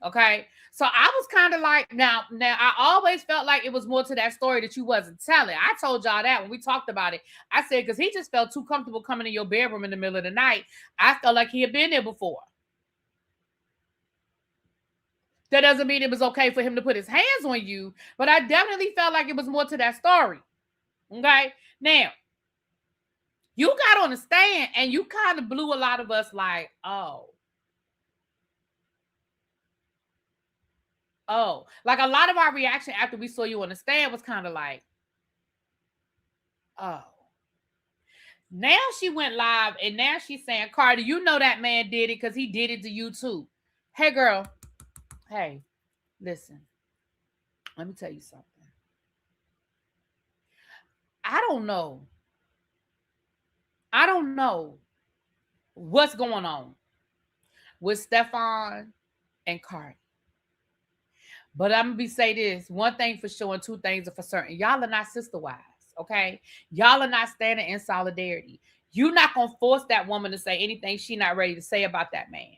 S1: Okay? So I was kind of like, now I always felt like it was more to that story that you wasn't telling. I told y'all that when we talked about it. I said, because he just felt too comfortable coming in your bedroom in the middle of the night. I felt like he had been there before. That doesn't mean it was okay for him to put his hands on you, but I definitely felt like it was more to that story. Okay? Now, you got on the stand and you kind of blew a lot of us like, oh. Like a lot of our reaction after we saw you on the stand was kind of like, oh. Now she went live and now she's saying, Cardi, you know that man did it because he did it to you too. Hey, girl. Hey, listen. Let me tell you something. I don't know what's going on with Stefan and Cardi. But I'm going to say this. One thing for sure and two things are for certain. Y'all are not sister wives, okay? Y'all are not standing in solidarity. You're not going to force that woman to say anything she's not ready to say about that man.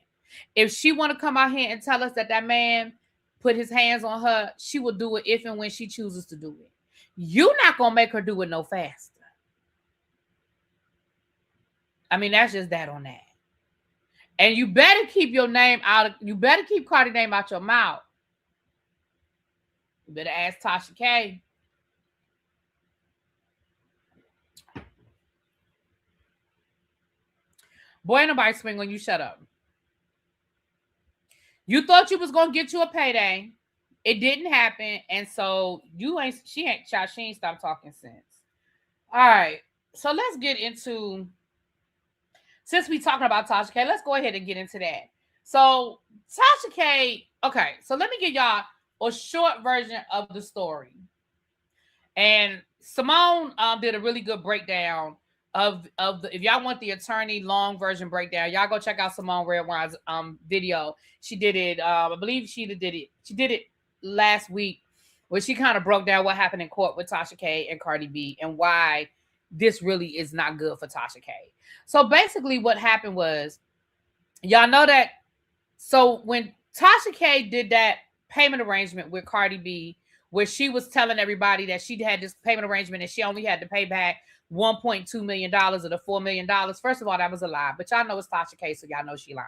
S1: If she want to come out here and tell us that man put his hands on her, she will do it if and when she chooses to do it. You're not going to make her do it no faster. I mean, that's just that on that. And you better keep your name out. You better keep Cardi's name out your mouth. You better ask Tasha K. Boy, ain't nobody swing on you. Shut up. You thought you was gonna get you a payday. It didn't happen, and so she ain't stopped talking since. All right, so let's get into. Since we talking about Tasha K, let's go ahead and get into that. So Tasha K, okay. So let me give y'all a short version of the story. And Simone did a really good breakdown of the. If y'all want the attorney long version breakdown, y'all go check out Simone Redwine's video. She did it. I believe she did it. She did it last week, where she kind of broke down what happened in court with Tasha K and Cardi B and why this really is not good for Tasha K. So basically what happened was, y'all know that, so when Tasha K did that payment arrangement with Cardi B, where she was telling everybody that she had this payment arrangement and she only had to pay back $1.2 million of the $4 million. First of all, that was a lie, but y'all know it's Tasha K, so y'all know she lied.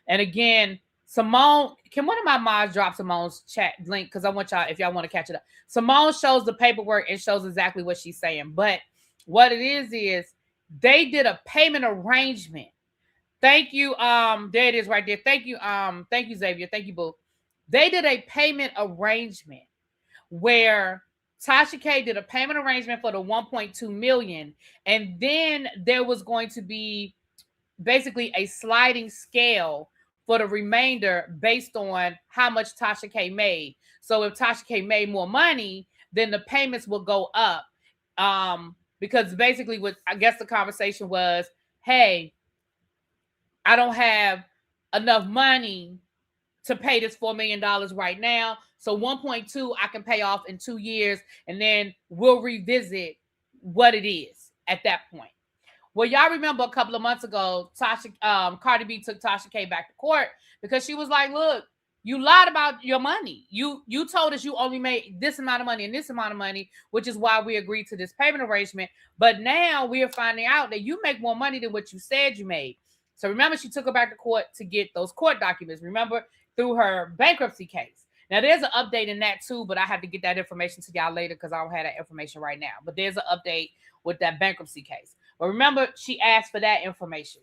S1: And again, Simone, can one of my mods drop Simone's chat link? Because I want y'all, if y'all want to catch it up. Simone shows the paperwork and shows exactly what she's saying. But what it is they did a payment arrangement. Thank you. There it is right there. Thank you. Thank you, Xavier. Thank you, boo. They did a payment arrangement where Tasha K did a payment arrangement for the 1.2 million. And then there was going to be basically a sliding scale for the remainder based on how much Tasha K made. So if Tasha K made more money, then the payments will go up. Because basically what I guess the conversation was, hey, I don't have enough money to pay this $4 million right now. So 1.2 I can pay off in 2 years, and then we'll revisit what it is at that point. Well, y'all remember a couple of months ago, Cardi B took Tasha K back to court because she was like, look, you lied about your money. You told us you only made this amount of money and this amount of money, which is why we agreed to this payment arrangement. But now we are finding out that you make more money than what you said you made. So remember, she took her back to court to get those court documents, remember, through her bankruptcy case. Now, there's an update in that too, but I have to get that information to y'all later because I don't have that information right now. But there's an update with that bankruptcy case. But remember, she asked for that information.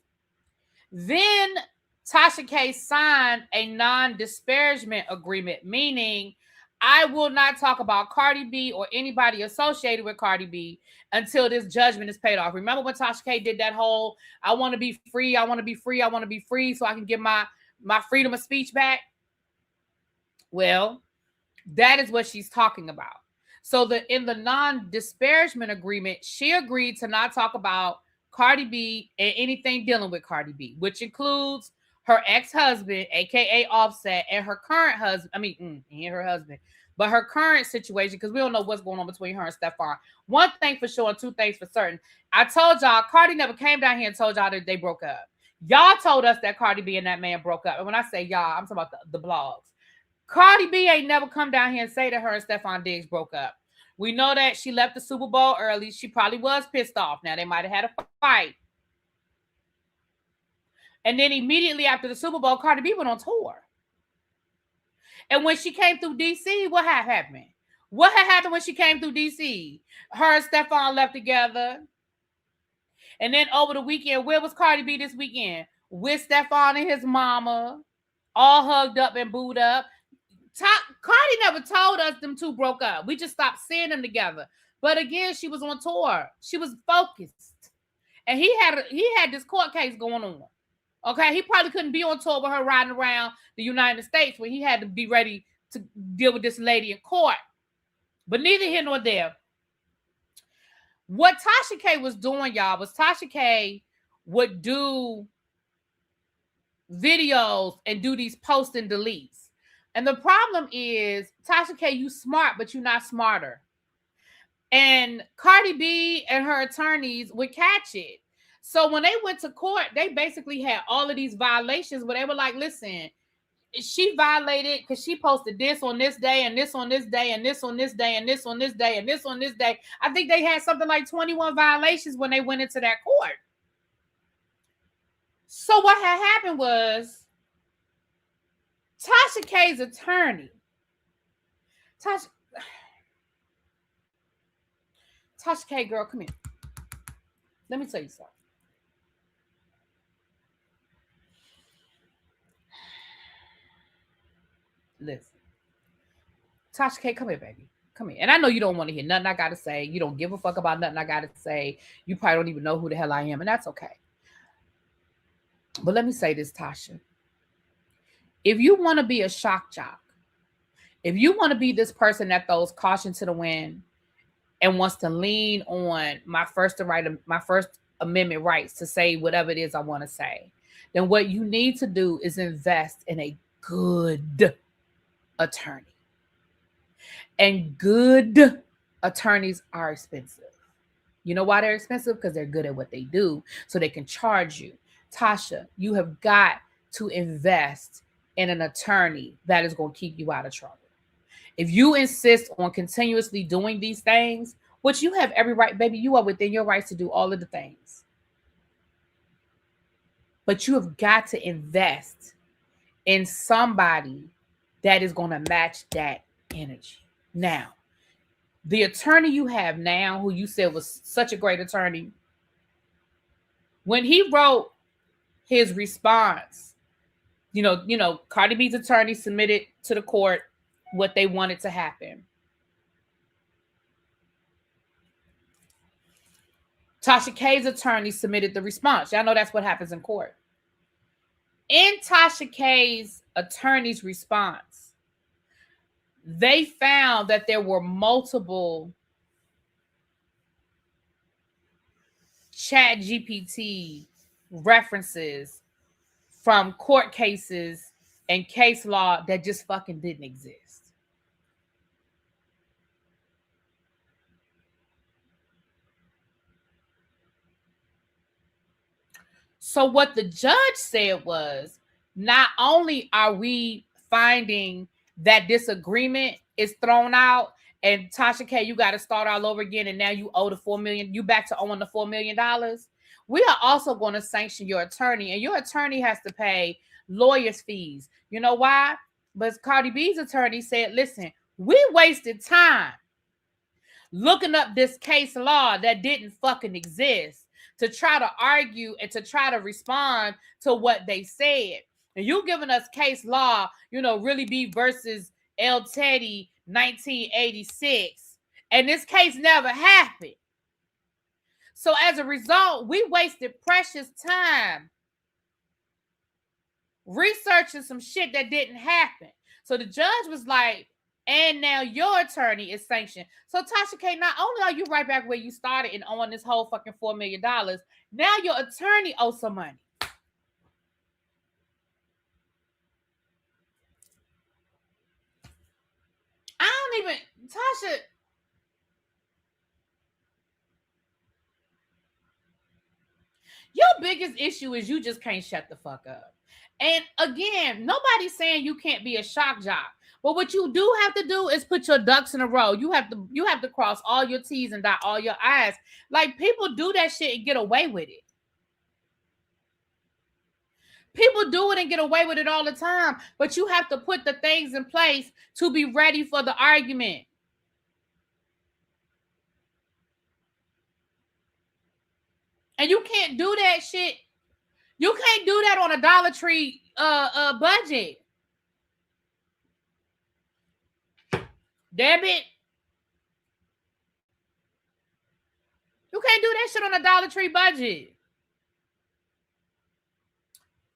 S1: Then Tasha K signed a non-disparagement agreement, meaning I will not talk about Cardi B or anybody associated with Cardi B until this judgment is paid off. Remember when Tasha K did that whole, I want to be free, I want to be free, I want to be free so I can get my freedom of speech back? Well, that is what she's talking about. So in the non-disparagement agreement, she agreed to not talk about Cardi B and anything dealing with Cardi B, which includes her ex-husband, aka Offset, and her current husband. I mean, and her husband, but her current situation, because we don't know what's going on between her and Stephon. One thing for sure, and two things for certain. I told y'all, Cardi never came down here and told y'all that they broke up. Y'all told us that Cardi B and that man broke up. And when I say y'all, I'm talking about the blogs. Cardi B ain't never come down here and say that her and Stephon Diggs broke up. We know that she left the Super Bowl early. She probably was pissed off. Now, they might have had a fight. And then immediately after the Super Bowl, Cardi B went on tour. And when she came through D.C., what had happened? What had happened when she came through D.C.? Her and Stephon left together. And then over the weekend, where was Cardi B this weekend? With Stephon and his mama, all hugged up and booed up. Cardi never told us them two broke up. We just stopped seeing them together. But again, she was on tour. She was focused. And he had this court case going on. Okay, he probably couldn't be on tour with her riding around the United States when he had to be ready to deal with this lady in court. But neither here nor there. What Tasha K was doing, y'all, was Tasha K would do videos and do these post and deletes. And the problem is, Tasha K, you smart, but you're not smarter. And Cardi B and her attorneys would catch it. So when they went to court, they basically had all of these violations where they were like, listen, she violated because she posted this on this day and this on this day and this on this day and this on this day and this on this day. I think they had something like 21 violations when they went into that court. So what had happened was Tasha K's attorney, Tasha K, girl, come here. Let me tell you something. Listen. Tasha K, come here, baby. Come here. And I know you don't want to hear nothing I got to say. You don't give a fuck about nothing I got to say. You probably don't even know who the hell I am, and that's okay. But let me say this, Tasha. If you want to be a shock jock, if you want to be this person that throws caution to the wind and wants to lean on my First Amendment rights to say whatever it is I want to say, then what you need to do is invest in a good attorney. And good attorneys are expensive. You know why they're expensive? Because they're good at what they do, so they can charge you. Tasha, you have got to invest in an attorney that is going to keep you out of trouble. If you insist on continuously doing these things, which you have every right, baby, you are within your rights to do all of the things. But you have got to invest in somebody that is going to match that energy. Now, the attorney you have now, who you said was such a great attorney, when he wrote his response, Cardi B's attorney submitted to the court what they wanted to happen. Tasha K's attorney submitted the response. Y'all know that's what happens in court. In Tasha K's attorney's response, they found that there were multiple ChatGPT references from court cases and case law that just fucking didn't exist. So what the judge said was, not only are we finding that this agreement is thrown out and Tasha K, you got to start all over again, and now you owe the $4 million, you back to owing the $4 million. We are also going to sanction your attorney, and your attorney has to pay lawyers' fees. You know why? But Cardi B's attorney said, listen, we wasted time looking up this case law that didn't fucking exist to try to argue and to try to respond to what they said. And you giving us case law, Really Be versus El Teddy 1986. And this case never happened. So as a result, we wasted precious time researching some shit that didn't happen. So the judge was like, and now your attorney is sanctioned. So Tasha K, not only are you right back where you started and owing this whole fucking $4 million, now your attorney owes some money. Tasha, your biggest issue is you just can't shut the fuck up. And again, nobody's saying you can't be a shock jock. But what you do have to do is put your ducks in a row. You have to cross all your T's and dot all your I's. Like, people do that shit and get away with it. People do it and get away with it all the time. But you have to put the things in place to be ready for the argument. And you can't do that shit. You can't do that on a Dollar Tree budget. Damn it. You can't do that shit on a Dollar Tree budget.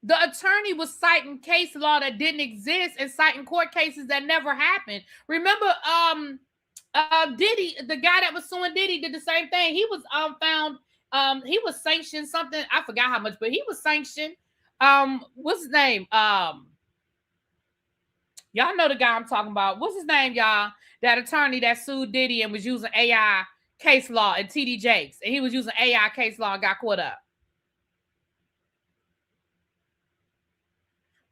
S1: The attorney was citing case law that didn't exist and citing court cases that never happened. Remember, Diddy, the guy that was suing Diddy, did the same thing. He was found. He was sanctioned something. I forgot how much, but he was sanctioned. What's his name? Y'all know the guy I'm talking about. What's his name, y'all? That attorney that sued Diddy and was using AI case law and TD Jakes. And he was using AI case law and got caught up.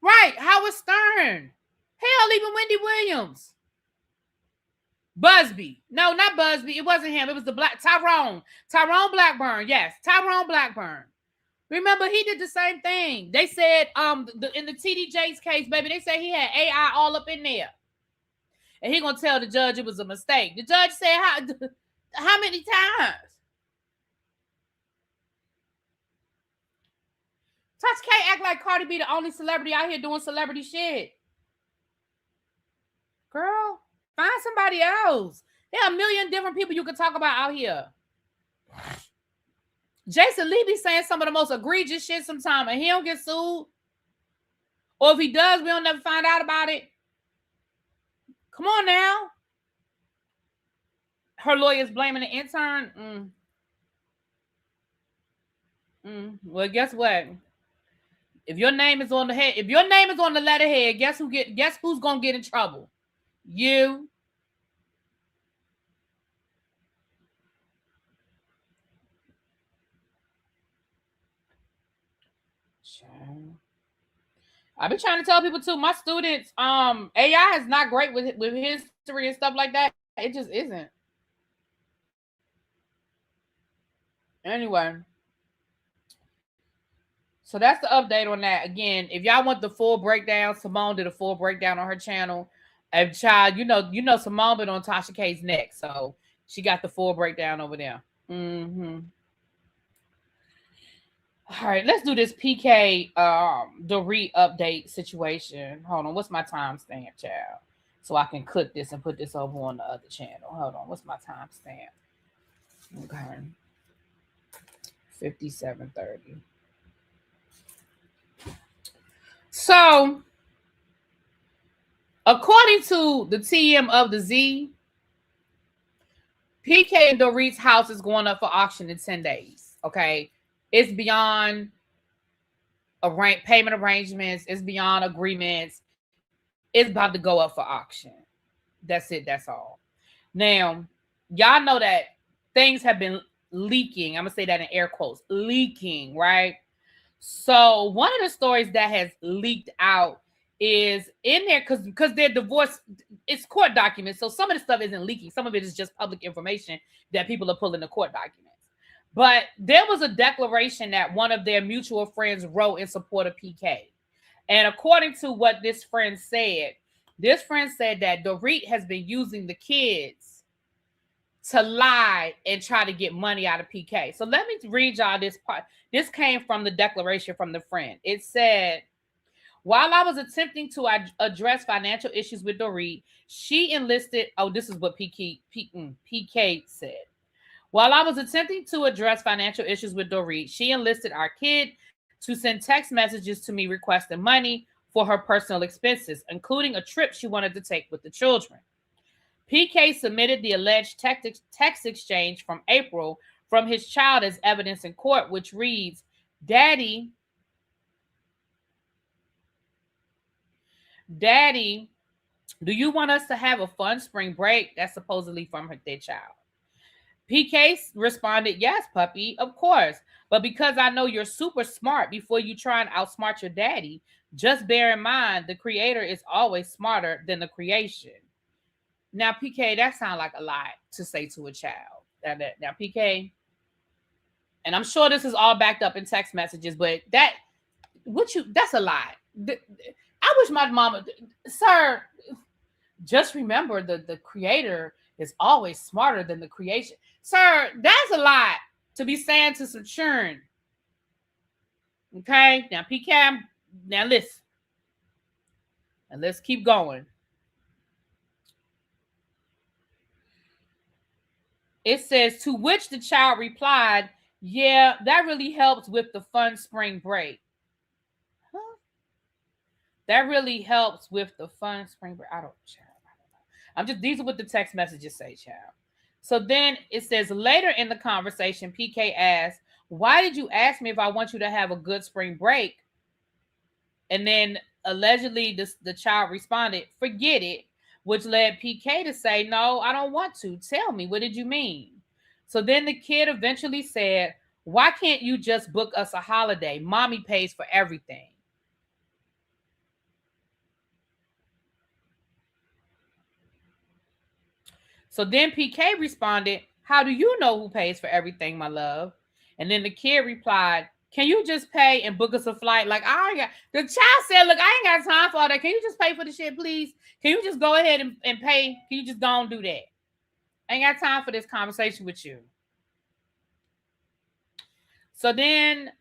S1: Right. Howard Stern. Hell, even Wendy Williams. Busby. No, not Busby. It wasn't him. It was the Tyrone Blackburn. Yes, Tyrone Blackburn. Remember, he did the same thing. They said in the TD Jakes case, baby, they said he had AI all up in there. And he gonna tell the judge it was a mistake. The judge said, how many times? Touch K act like Cardi B the only celebrity out here doing celebrity shit. Girl, find somebody else. There are a million different people you can talk about out here. Jason Lee be saying some of the most egregious shit sometimes, and he don't get sued. Or if he does, we don't never find out about it. Come on now. Her lawyer's blaming the intern. Well, guess what? If your name is on the head, if your name is on the letterhead, guess who's gonna get in trouble? You. I've been trying to tell people too. My students, AI is not great with history and stuff like that. It just isn't. Anyway, so that's the update on that. Again, if y'all want the full breakdown, Simone did a full breakdown on her channel. And child, Simone been on Tasha K's neck, so she got the full breakdown over there. Mm-hmm. All right, let's do this PK Dorit update situation. Hold on, what's my timestamp, child? So I can click this and put this over on the other channel. Hold on, what's my timestamp? Okay. 57:30. So, according to the TM of the Z, PK and Dorit's house is going up for auction in 10 days. Okay. It's beyond payment arrangements. It's beyond agreements. It's about to go up for auction. That's it. That's all. Now, y'all know that things have been leaking. I'm going to say that in air quotes, leaking, right? So one of the stories that has leaked out is in there because they're divorced. It's court documents. So some of the stuff isn't leaking. Some of it is just public information that people are pulling the court documents. But there was a declaration that one of their mutual friends wrote in support of PK. And according to what this friend said that Dorit has been using the kids to lie and try to get money out of PK. So let me read y'all this part. This came from the declaration from the friend. It said, while I was attempting to address financial issues with Dorit, she enlisted, this is what PK said. While I was attempting to address financial issues with Dorit, she enlisted our kid to send text messages to me requesting money for her personal expenses, including a trip she wanted to take with the children. PK submitted the alleged text exchange from April from his child as evidence in court, which reads, Daddy, do you want us to have a fun spring break? That's supposedly from their child. PK responded, yes, puppy, of course. But because I know you're super smart, before you try and outsmart your daddy, just bear in mind the creator is always smarter than the creation. Now, PK, that sounds like a lot to say to a child. Now, PK, and I'm sure this is all backed up in text messages, but that's a lie. I wish my mama, sir, just remember the creator is always smarter than the creation. Sir, that's a lot to be saying to some children. Okay, now PK, now listen. And let's keep going. It says, to which the child replied, yeah, that really helps with the fun spring break. Huh? That really helps with the fun spring break. I don't know. These are what the text messages say, child. So then it says, later in the conversation, PK asked, why did you ask me if I want you to have a good spring break? And then allegedly the child responded, forget it, which led PK to say, no, I don't want to. Tell me, what did you mean? So then the kid eventually said, why can't you just book us a holiday? Mommy pays for everything. So then PK responded, how do you know who pays for everything, my love? And then the kid replied, can you just pay and book us a flight? Like, the child said, look, I ain't got time for all that. Can you just pay for the shit, please? Can you just go ahead and pay? Can you just go and do that? I ain't got time for this conversation with you. So then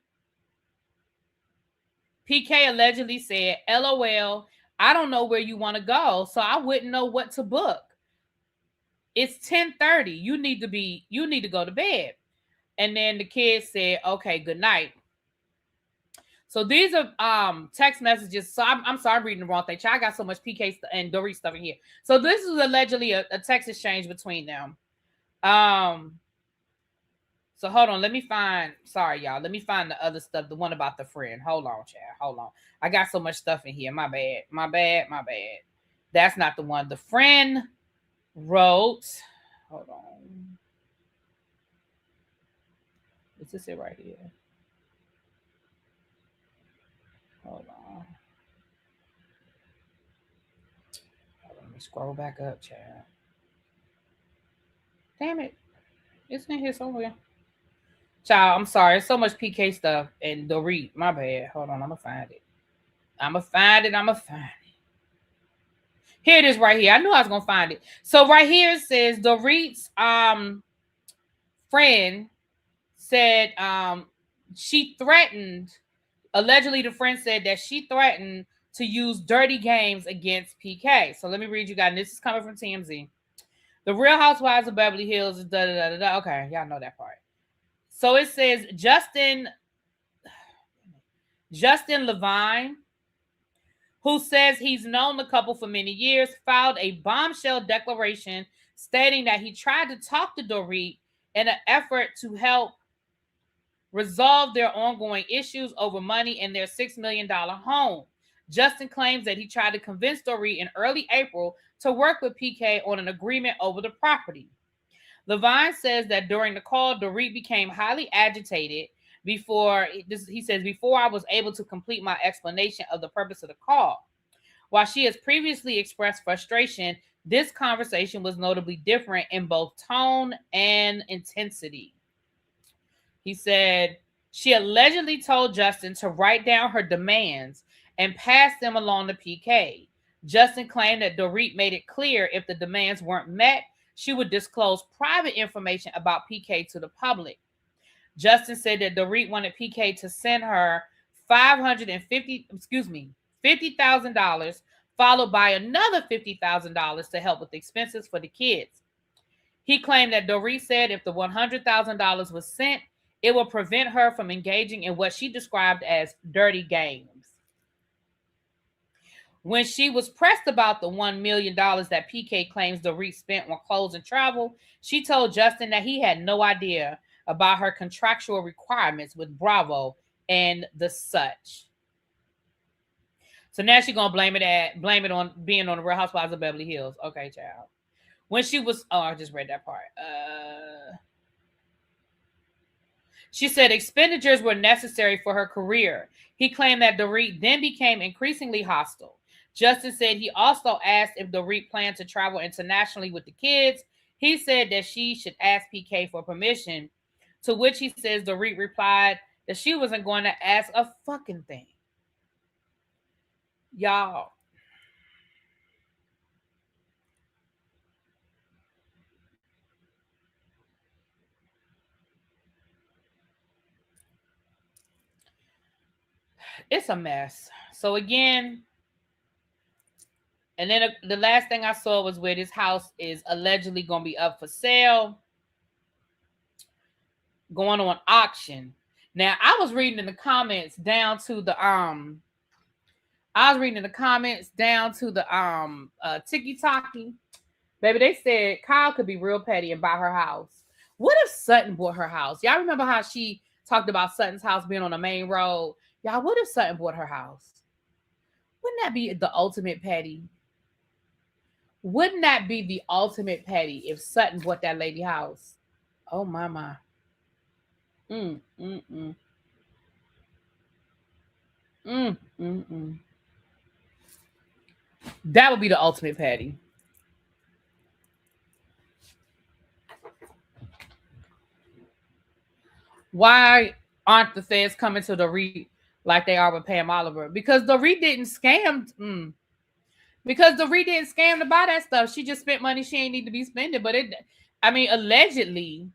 S1: PK allegedly said, LOL, I don't know where you want to go, so I wouldn't know what to book. It's 10:30. You need to go to bed. And then the kid said, okay, good night. So these are text messages. So I'm sorry, I'm reading the wrong thing. I got so much PK and Dorit stuff in here. So this is allegedly a text exchange between them. So hold on, let me find the other stuff, the one about the friend. Hold on, child. Hold on. I got so much stuff in here. My bad. That's not the one. The friend wrote, hold on. Is this it right here? Scroll back up, child. Damn it. It's in here somewhere. Child, I'm sorry. It's so much PK stuff and Dorit. My bad. Hold on. I'm going to find it. I'm going to find it. I'm going to find it. Here it is right here. I knew I was going to find it. So right here it says Dorit's friend said she threatened, allegedly the friend said that she threatened to use dirty games against PK. So let me read you guys. And this is coming from TMZ. The Real Housewives of Beverly Hills is da da da da da. Okay, y'all know that part. So it says Justin Levine, who says he's known the couple for many years, filed a bombshell declaration stating that he tried to talk to Dorit in an effort to help resolve their ongoing issues over money in their $6 million home. Justin claims that he tried to convince Dorit in early April to work with PK on an agreement over the property. Levine says that during the call, Dorit became highly agitated before I was able to complete my explanation of the purpose of the call. While she has previously expressed frustration, this conversation was notably different in both tone and intensity. He said she allegedly told Justin to write down her demands and pass them along to PK. Justin claimed that Dorit made it clear if the demands weren't met, she would disclose private information about PK to the public. Justin said that Dorit wanted PK to send her $50,000, followed by another $50,000 to help with expenses for the kids. He claimed that Dorit said if the $100,000 was sent, it would prevent her from engaging in what she described as dirty games. When she was pressed about the $1 million that PK claims Dorit spent on clothes and travel, she told Justin that he had no idea about her contractual requirements with Bravo and the such. So now she's gonna blame it on being on the Real Housewives of Beverly Hills. Okay, child. When she was, I just read that part. She said expenditures were necessary for her career. He claimed that Dorit then became increasingly hostile. Justin said he also asked if Dorit planned to travel internationally with the kids. He said that she should ask PK for permission, to which he says Dorit replied that she wasn't going to ask a fucking thing. Y'all. It's a mess. So again, and then the last thing I saw was where this house is allegedly going to be up for sale, going on auction. Now, I was reading in the comments down to the Tiki-Taki. Baby, they said Kyle could be real petty and buy her house. What if Sutton bought her house? Y'all remember how she talked about Sutton's house being on the main road? Y'all, what if Sutton bought her house? Wouldn't that be the ultimate petty? Wouldn't that be the ultimate petty if Sutton bought that lady house? Oh my. Mm, mm, mm. Mm, mm, mm. That would be the ultimate petty. Why aren't the feds coming to Dorit like they are with Pam Oliver? Because Dorit didn't scam. Because Dorit didn't scam to buy that stuff. She just spent money she ain't need to be spending. But allegedly,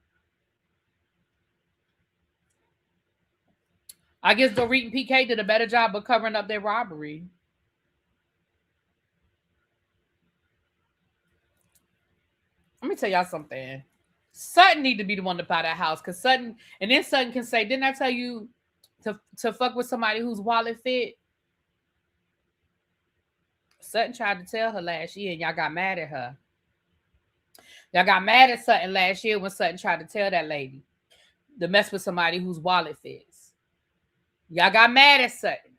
S1: I guess Dorit and PK did a better job of covering up their robbery. Let me tell y'all something. Sutton need to be the one to buy that house, because Sutton can say, "Didn't I tell you to fuck with somebody whose wallet fit?" Sutton tried to tell her last year, and y'all got mad at her. Y'all got mad at Sutton last year when Sutton tried to tell that lady to mess with somebody whose wallet fits. Y'all got mad at Sutton.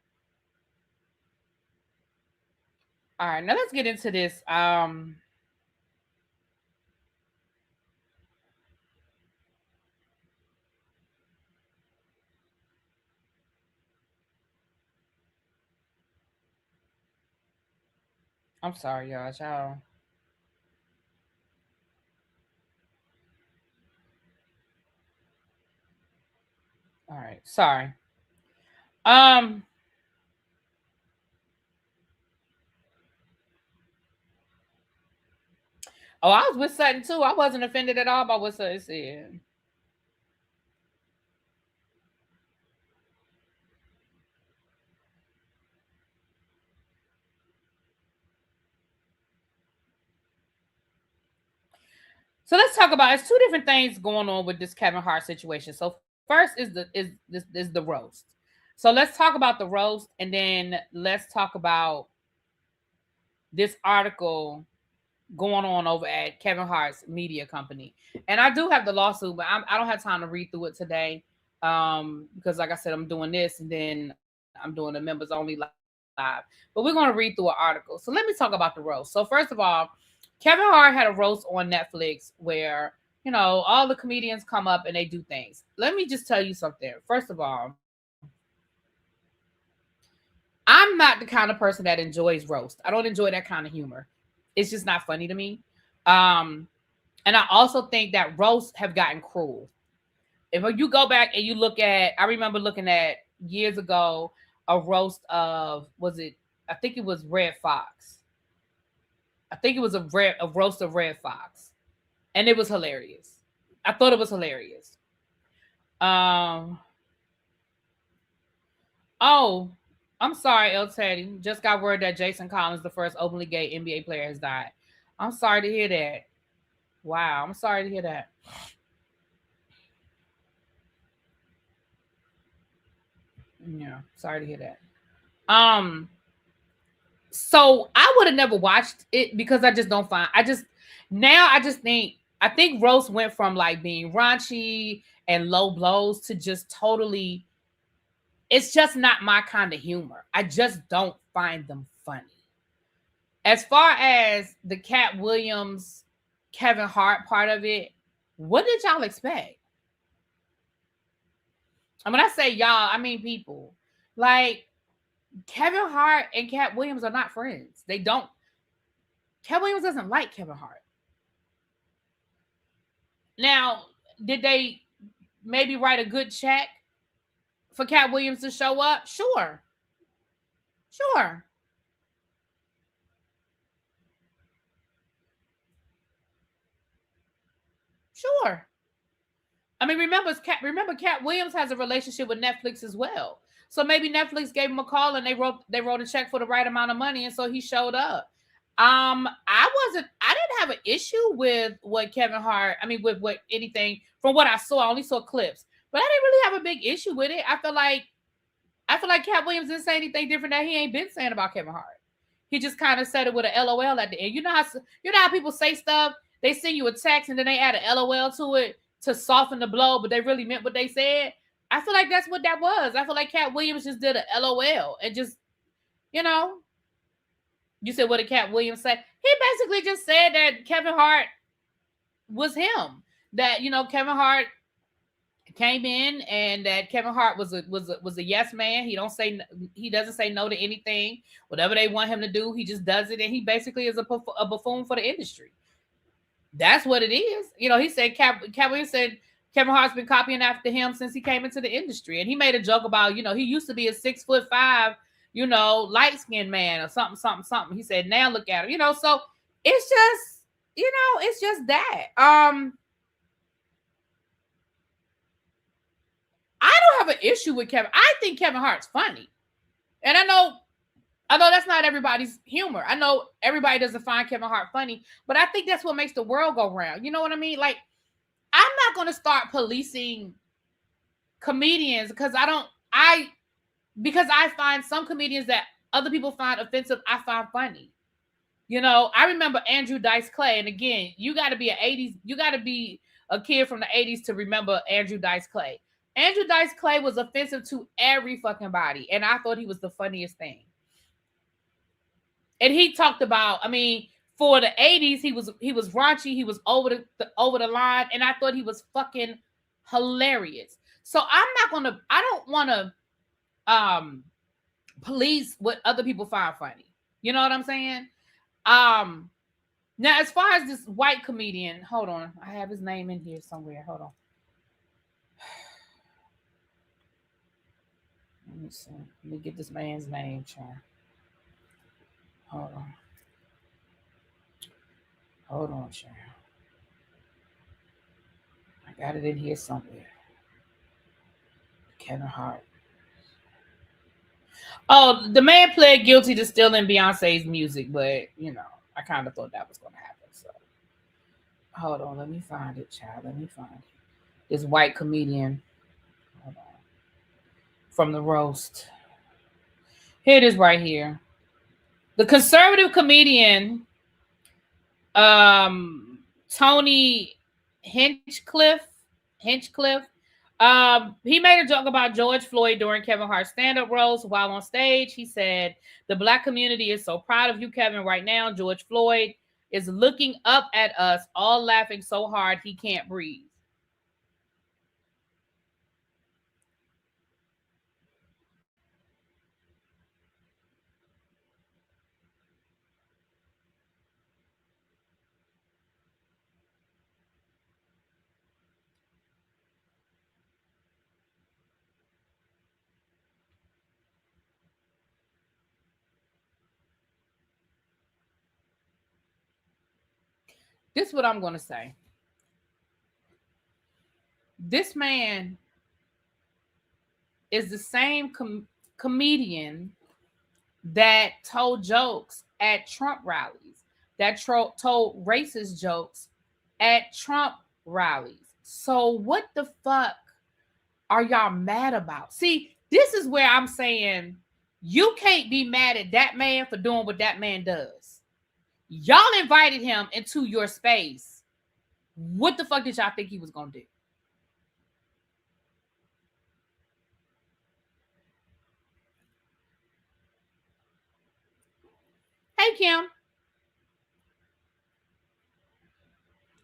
S1: All right, now let's get into this. I'm sorry, y'all. All right. Sorry. Um. Oh, I was with Sutton too. I wasn't offended at all by what Sutton said. So let's talk about it's two different things going on with this Kevin Hart situation. So first is the roast. So let's talk about the roast, and then let's talk about this article going on over at Kevin Hart's media company. And I do have the lawsuit, but I don't have time to read through it today, because like I said, I'm doing this and then I'm doing the members only live. But we're going to read through an article. So let me talk about the roast. So first of all, Kevin Hart had a roast on Netflix where, all the comedians come up and they do things. Let me just tell you something. First of all, I'm not the kind of person that enjoys roast. I don't enjoy that kind of humor. It's just not funny to me. Um, and I also think that roasts have gotten cruel. If you go back and you look at, I remember looking at years ago a roast of, was it? I think it was Red Fox. I think it was a roast of Red Fox, and it was hilarious. I thought it was hilarious. Um. Oh, I'm sorry, El Teddy. Just got word that Jason Collins, the first openly gay NBA player, has died. I'm sorry to hear that. Wow, I'm sorry to hear that. Yeah, sorry to hear that. Um, so I would have never watched it because I just don't find I just now I think roast went from like being raunchy and low blows to just totally, it's just not my kind of humor. I just don't find them funny. As far as the Cat Williams, Kevin Hart part of it, what did y'all expect? And when I say y'all, I mean people. Like Kevin Hart and Cat Williams are not friends. They don't. Cat Williams doesn't like Kevin Hart. Now, did they maybe write a good check for Cat Williams to show up? Sure. Sure. Sure. I mean, remember Cat Williams has a relationship with Netflix as well. So maybe Netflix gave him a call and they wrote a check for the right amount of money, and so he showed up. I didn't have an issue with what Kevin Hart, I mean with what anything from what I saw. I only saw clips, but I didn't really have a big issue with it. I feel like Cat Williams didn't say anything different that he ain't been saying about Kevin Hart. He just kind of said it with a LOL at the end. You know how people say stuff. They send you a text and then they add a LOL to it to soften the blow, but they really meant what they said. I feel like that's what that was. I feel like Cat Williams just did a LOL and just, you know, you said what did Cat Williams say? He basically just said that Kevin Hart was him. That Kevin Hart came in and that Kevin Hart was a yes man. He doesn't say no to anything. Whatever they want him to do, he just does it, and he basically is a buffoon for the industry. That's what it is. He said Williams said Kevin Hart's been copying after him since he came into the industry, and he made a joke about he used to be a 6'5", light skinned man or something, something, something. He said now look at him, So it's just it's just that. I don't have an issue with Kevin. I think Kevin Hart's funny. And I know that's not everybody's humor. I know everybody doesn't find Kevin Hart funny, but I think that's what makes the world go round. You know what I mean? Like, I'm not going to start policing comedians because I find some comedians that other people find offensive, I find funny. I remember Andrew Dice Clay, and again, you got to be a kid from the 80s to remember Andrew Dice Clay. Andrew Dice Clay was offensive to every fucking body, and I thought he was the funniest thing. And he talked about, for the 80s, he was raunchy, he was over the line, and I thought he was fucking hilarious. So I don't want to police what other people find funny. You know what I'm saying? Now as far as this white comedian, hold on, I have his name in here somewhere. Hold on. Let me see. Let me get this man's name, child. Hold on. Hold on, child. I got it in here somewhere. Kevin Hart. Oh, the man pled guilty to stealing Beyonce's music, but you know, I kind of thought that was going to happen. So, hold on, let me find it, child. Let me find it. This white comedian. Hold on. From the roast. Here it is, right here. The conservative comedian, Tony Hinchcliffe. He made a joke about George Floyd during Kevin Hart's stand-up roast. While on stage, he said, "The black community is so proud of you, Kevin, right now. George Floyd is looking up at us, all laughing so hard he can't breathe." This is what I'm going to say. This man is the same comedian that told jokes at Trump rallies, that told racist jokes at Trump rallies. So what the fuck are y'all mad about? See, this is where I'm saying you can't be mad at that man for doing what that man does. Y'all invited him into your space. What the fuck did y'all think he was gonna do? Hey, Kim.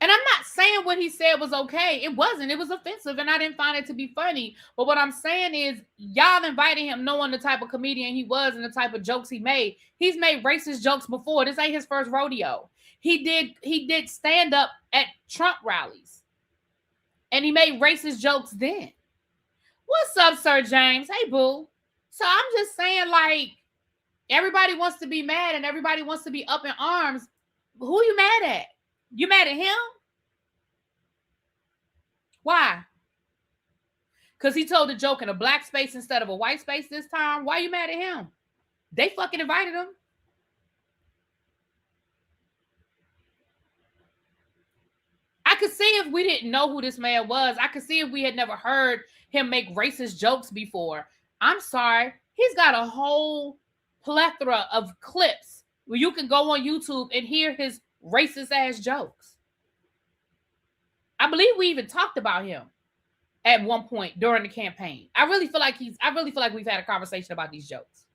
S1: And I'm not saying what he said was okay. It wasn't. It was offensive, and I didn't find it to be funny. But what I'm saying is, y'all invited him knowing the type of comedian he was and the type of jokes he made. He's made racist jokes before. This ain't his first rodeo. He did stand up at Trump rallies, and he made racist jokes then. What's up, Sir James? Hey, boo. So I'm just saying, like, everybody wants to be mad and everybody wants to be up in arms. Who you mad at? You mad at him? Why? Because he told the joke in a black space instead of a white space this time? Why you mad at him? They fucking invited him. I could see if we didn't know who this man was. I could see if we had never heard him make racist jokes before. I'm sorry. He's got a whole plethora of clips where you can go on YouTube and hear his racist ass jokes. I believe we even talked about him at one point during the campaign. I really feel like we've had a conversation about these jokes.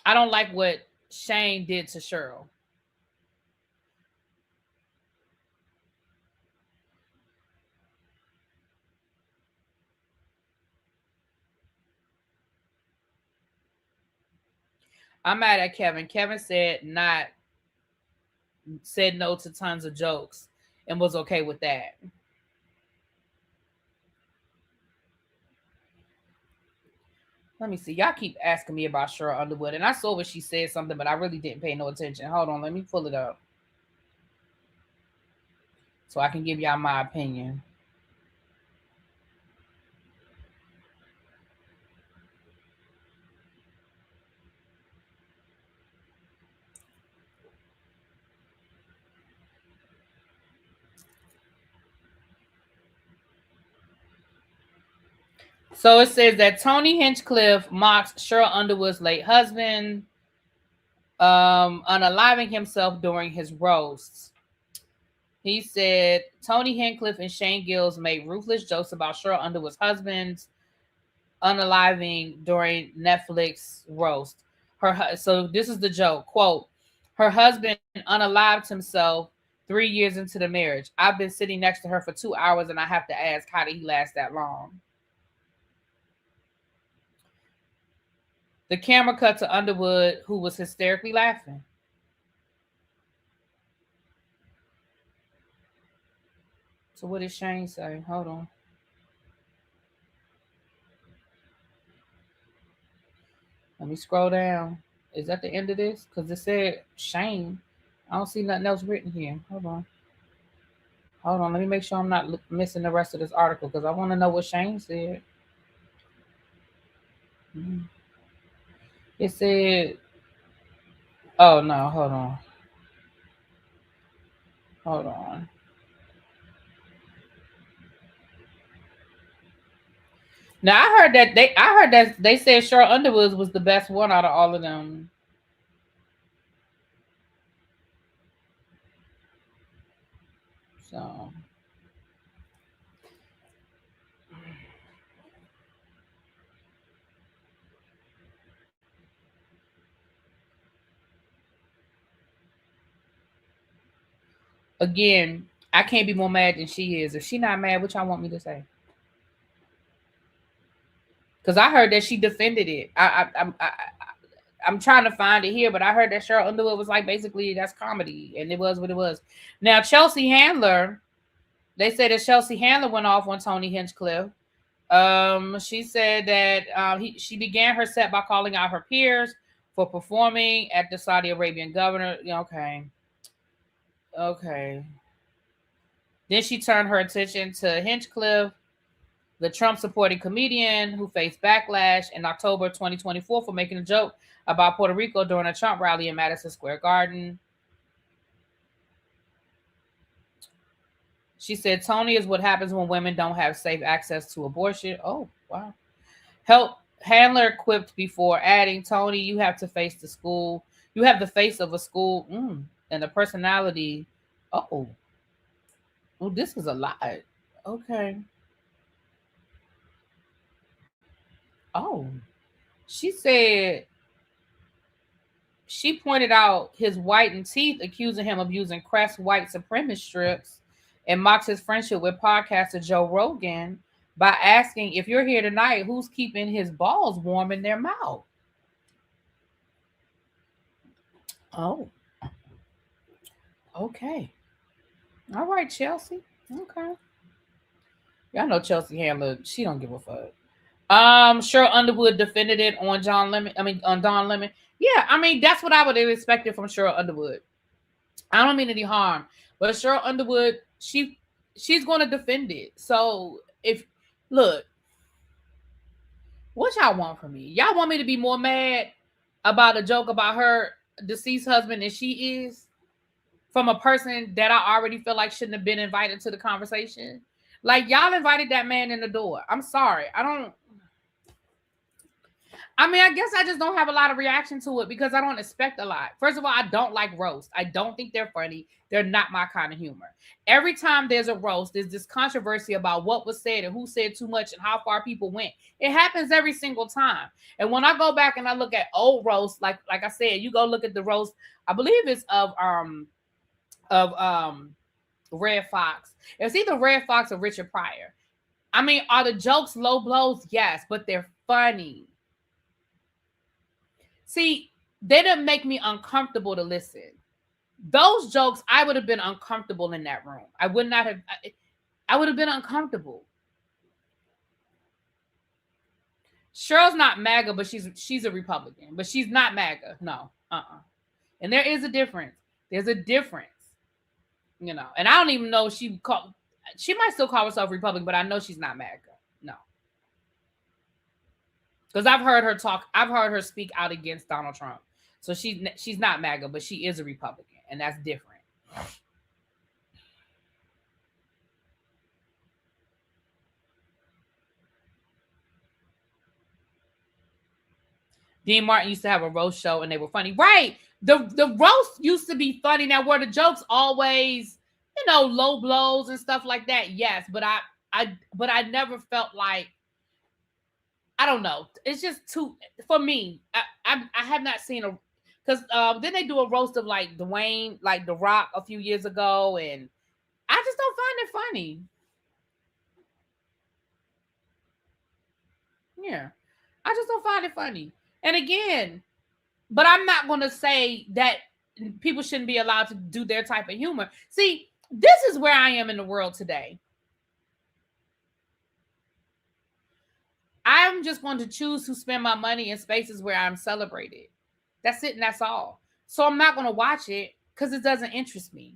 S1: I don't like what Shane did to Cheryl. I'm mad at Kevin. Kevin said no to tons of jokes and was okay with that. Let me see. Y'all keep asking me about Cheryl Underwood, and I saw what she said something, but I really didn't pay no attention. Hold on, let me pull it up so I can give y'all my opinion. So it says that Tony Hinchcliffe mocks Cheryl Underwood's late husband, unaliving himself during his roasts. He said Tony Hinchcliffe and Shane Gillis made ruthless jokes about Cheryl Underwood's husband's unaliving during Netflix roast. So this is the joke. Quote, her husband unalived himself 3 years into the marriage. I've been sitting next to her for 2 hours and I have to ask, how did he last that long? The camera cut to Underwood, who was hysterically laughing. So what did Shane say? Hold on. Let me scroll down. Is that the end of this? Because it said Shane. I don't see nothing else written here. Hold on. Hold on. Let me make sure I'm not missing the rest of this article because I want to know what Shane said. It said, oh no, hold on. Hold on. Now I heard that they said Cheryl Underwood was the best one out of all of them. So again, I can't be more mad than she is. If she not mad, what y'all want me to say? Because I heard that she defended it. I'm trying to find it here, but I heard that Cheryl Underwood was like, basically, that's comedy, and it was what it was. Now, Chelsea Handler, they said that Chelsea Handler went off on Tony Hinchcliffe. She said that she began her set by calling out her peers for performing at the Saudi Arabian governor. Okay. Then she turned her attention to Hinchcliffe, the Trump-supporting comedian who faced backlash in October 2024 for making a joke about Puerto Rico during a Trump rally in Madison Square Garden. She said, Tony is what happens when women don't have safe access to abortion. Oh, wow. Handler quipped before adding, Tony, you have to face the school. You have the face of a school and the personality. Oh, this is a lot. Okay. Oh, she said she pointed out his whitened teeth, accusing him of using Crest white supremacist strips, and mocked his friendship with podcaster Joe Rogan by asking, if you're here tonight, who's keeping his balls warm in their mouth? Oh. Okay. All right, Chelsea. Okay. Y'all know Chelsea Handler, she don't give a fuck. Cheryl Underwood defended it on on Don Lemon. Yeah, I mean, that's what I would have expected from Cheryl Underwood. I don't mean any harm, but Cheryl Underwood, she's going to defend it. So look, what y'all want from me? Y'all want me to be more mad about a joke about her deceased husband than she is from a person that I already feel like shouldn't have been invited to the conversation? Like, y'all invited that man in the door. I'm sorry. I guess I just don't have a lot of reaction to it because I don't expect a lot. First of all, I don't like roast. I don't think they're funny. They're not my kind of humor. Every time there's a roast, there's this controversy about what was said and who said too much and how far people went. It happens every single time. And when I go back and I look at old roasts, like I said, you go look at the roast, I believe it's of Red Fox. It's either Red Fox or Richard Pryor. I mean, are the jokes low blows? Yes, but they're funny. See, they didn't make me uncomfortable to listen. Those jokes, I would have been uncomfortable in that room. I would have been uncomfortable. Cheryl's not MAGA, but she's a Republican. But she's not MAGA. No. And there is a difference. There's a difference. And I don't even know if she might still call herself Republican, but I know she's not MAGA. No. Because I've heard her speak out against Donald Trump. So she's not MAGA, but she is a Republican, and that's different. Dean Martin used to have a roast show, and they were funny. Right. The roast used to be funny. Now, were the jokes always, low blows and stuff like that? Yes, but I never felt like, I don't know. It's just too, for me, I have not seen because then they do a roast of like Dwayne, like The Rock a few years ago, and I just don't find it funny. Yeah. I just don't find it funny. And again, but I'm not going to say that people shouldn't be allowed to do their type of humor. See, this is where I am in the world today. I'm just going to choose to spend my money in spaces where I'm celebrated. That's it, and that's all. So I'm not going to watch it because it doesn't interest me.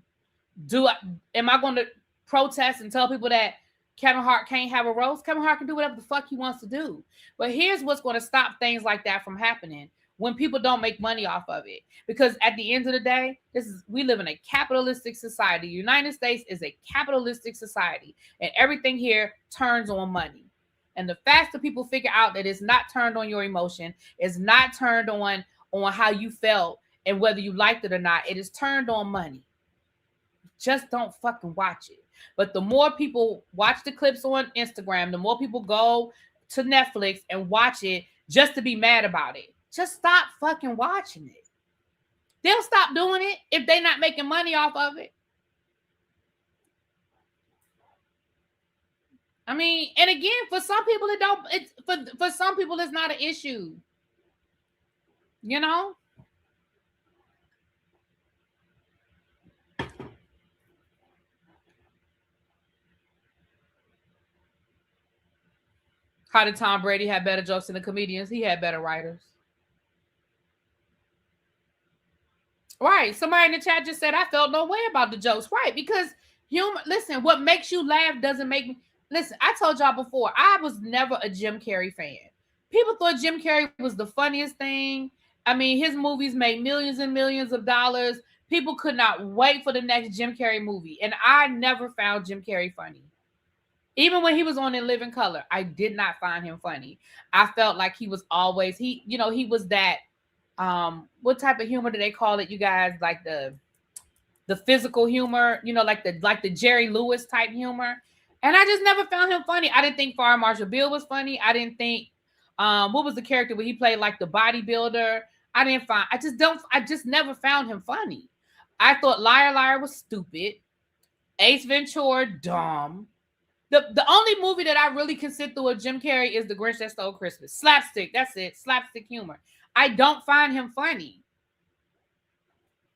S1: Am I going to protest and tell people that Kevin Hart can't have a roast? Kevin Hart can do whatever the fuck he wants to do. But here's what's going to stop things like that from happening: when people don't make money off of it. Because at the end of the day, we live in a capitalistic society. The United States is a capitalistic society, and everything here turns on money. And the faster people figure out that it's not turned on your emotion, it's not turned on how you felt and whether you liked it or not, it is turned on money. Just don't fucking watch it. But the more people watch the clips on Instagram, the more people go to Netflix and watch it just to be mad about it. Just stop fucking watching it. They'll stop doing it if they're not making money off of it. I mean, and again, for some people it don't. It's for some people it's not an issue. You know. How did Tom Brady have better jokes than the comedians? He had better writers. Right. Somebody in the chat just said, I felt no way about the jokes. Right. Because humor, listen, what makes you laugh doesn't make me. Listen, I told y'all before, I was never a Jim Carrey fan. People thought Jim Carrey was the funniest thing. I mean, his movies made millions and millions of dollars. People could not wait for the next Jim Carrey movie. And I never found Jim Carrey funny. Even when he was on In Living Color, I did not find him funny. I felt like he was always, he was that, what type of humor do they call it, you guys? Like the physical humor, like the Jerry Lewis type humor. And I just never found him funny. I didn't think Fire Marshal Bill was funny. I didn't think, what was the character where he played like the bodybuilder? I just never found him funny. I thought Liar Liar was stupid. Ace Ventura, dumb. The only movie that I really can sit through of Jim Carrey is The Grinch That Stole Christmas. Slapstick, that's it. Slapstick humor. I don't find him funny.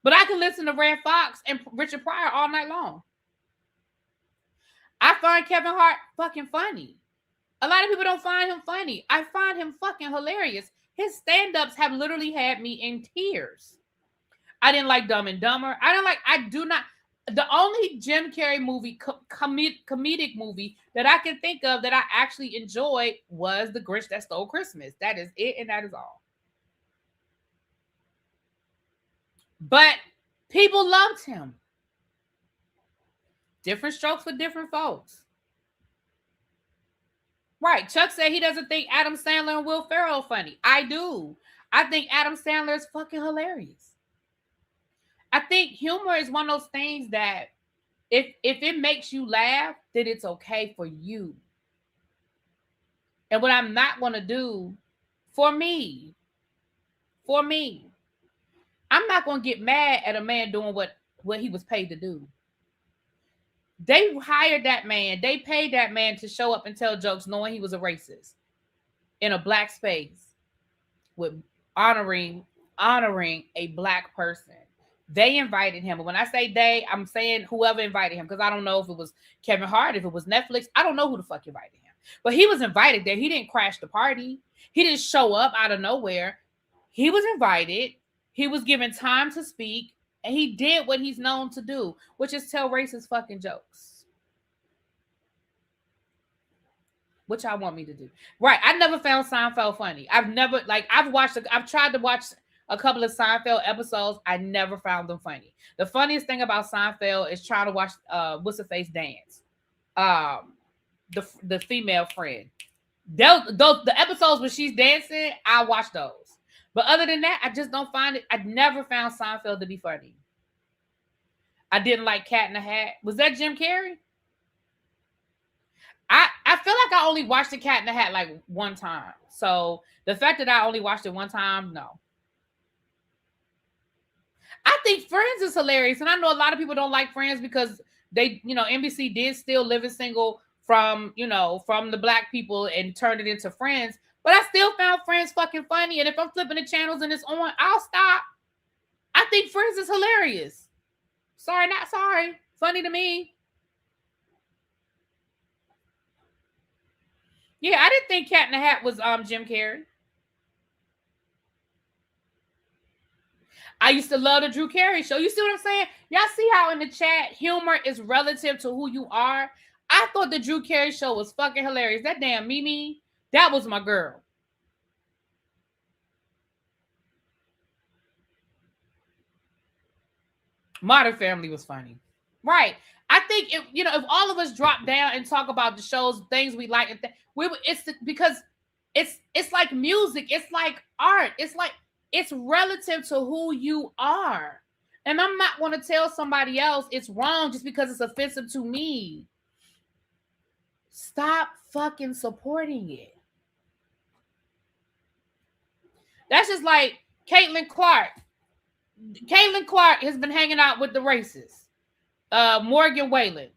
S1: But I can listen to Red Fox and Richard Pryor all night long. I find Kevin Hart fucking funny. A lot of people don't find him funny. I find him fucking hilarious. His stand-ups have literally had me in tears. I didn't like Dumb and Dumber. The only Jim Carrey movie, comedic movie that I can think of that I actually enjoyed was The Grinch That Stole Christmas. That is it, and that is all. But people loved him. Different strokes for different folks. Right. Chuck said he doesn't think Adam Sandler and Will Ferrell funny. I do. I think Adam Sandler is fucking hilarious. I think humor is one of those things that if it makes you laugh, then it's okay for you. And what I'm not going to do for me, I'm not going to get mad at a man doing what he was paid to do. They hired that man. They paid that man to show up and tell jokes knowing he was a racist in a black space with honoring a black person. They invited him. But when I say they, I'm saying whoever invited him, because I don't know if it was Kevin Hart, if it was Netflix. I don't know who the fuck invited him. But he was invited there. He didn't crash the party. He didn't show up out of nowhere. He was invited. He was given time to speak. And he did what he's known to do, which is tell racist fucking jokes. What y'all want me to do? Right. I never found Seinfeld funny. I've tried to watch a couple of Seinfeld episodes. I never found them funny. The funniest thing about Seinfeld is trying to watch what's her face dance. The female friend. The episodes where she's dancing, I watch those. But other than that, I just don't find it. I never found Seinfeld to be funny. I didn't like Cat in the Hat. Was that Jim Carrey? I feel like I only watched the Cat in the Hat like one time. So the fact that I only watched it one time, no. I think Friends is hilarious. And I know a lot of people don't like Friends because they, NBC did still Living Single from the black people and turned it into Friends. But I still found Friends fucking funny. And if I'm flipping the channels and it's on, I'll stop. I think Friends is hilarious. Sorry, not sorry. Funny to me. Yeah, I didn't think Cat in the Hat was Jim Carrey. I used to love the Drew Carey show. You see what I'm saying? Y'all see how in the chat humor is relative to who you are? I thought the Drew Carey show was fucking hilarious. That damn Mimi, that was my girl. Modern Family was funny. Right. I think if all of us drop down and talk about the shows, things we like, and because it's like music, it's like art, it's relative to who you are. And I'm not going to tell somebody else it's wrong just because it's offensive to me. Stop fucking supporting it. That's just like Caitlin Clark. Caitlin Clark has been hanging out with the racists. Morgan Wallen.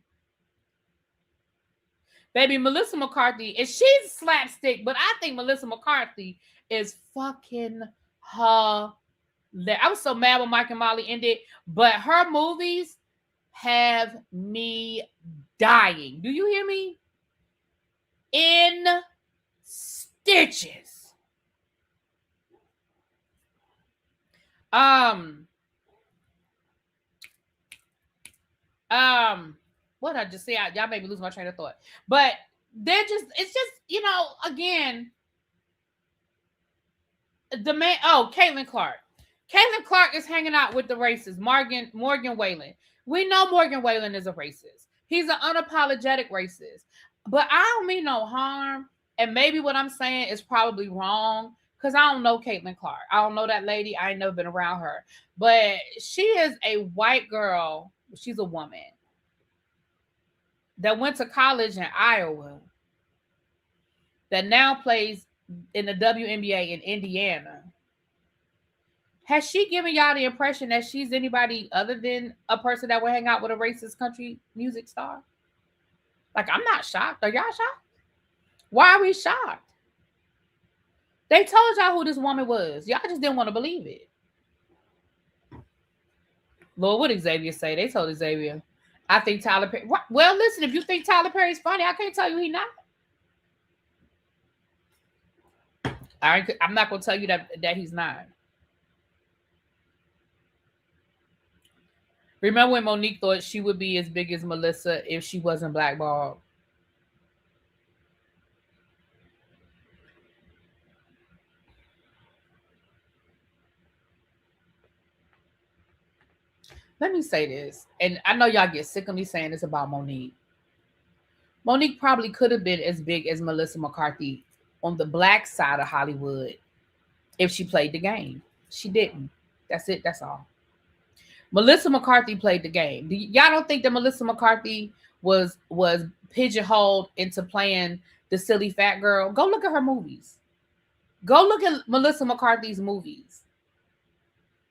S1: Baby, Melissa McCarthy, and she's slapstick, but I think Melissa McCarthy is fucking her. I was so mad when Mike and Molly ended, but her movies have me dying. Do you hear me? In stitches. What did I just say? Y'all made me lose my train of thought. But it's just, again, Caitlin Clark. Caitlin Clark is hanging out with the racists, Morgan Wallen. We know Morgan Wallen is a racist. He's an unapologetic racist. But I don't mean no harm. And maybe what I'm saying is probably wrong because I don't know Caitlin Clark. I don't know that lady. I ain't never been around her. But she is a white girl. She's a woman that went to college in Iowa that now plays in the WNBA in Indiana. Has she given y'all the impression that she's anybody other than a person that would hang out with a racist country music star? Like, I'm not shocked. Are y'all shocked? Why are we shocked? They told y'all who this woman was. Y'all just didn't want to believe it. Lord, what did Xavier say? They told Xavier, I think Tyler Perry. Well, listen, if you think Tyler Perry's funny, I can't tell you he's not. I'm not going to tell you that he's not. Remember when Monique thought she would be as big as Melissa if she wasn't blackballed? Let me say this, and I know y'all get sick of me saying this about Monique. Monique probably could have been as big as Melissa McCarthy on the black side of Hollywood if she played the game. She didn't. That's it. That's all. Melissa McCarthy played the game. Y'all don't think that Melissa McCarthy was pigeonholed into playing the silly fat girl? Go look at her movies. Go look at Melissa McCarthy's movies.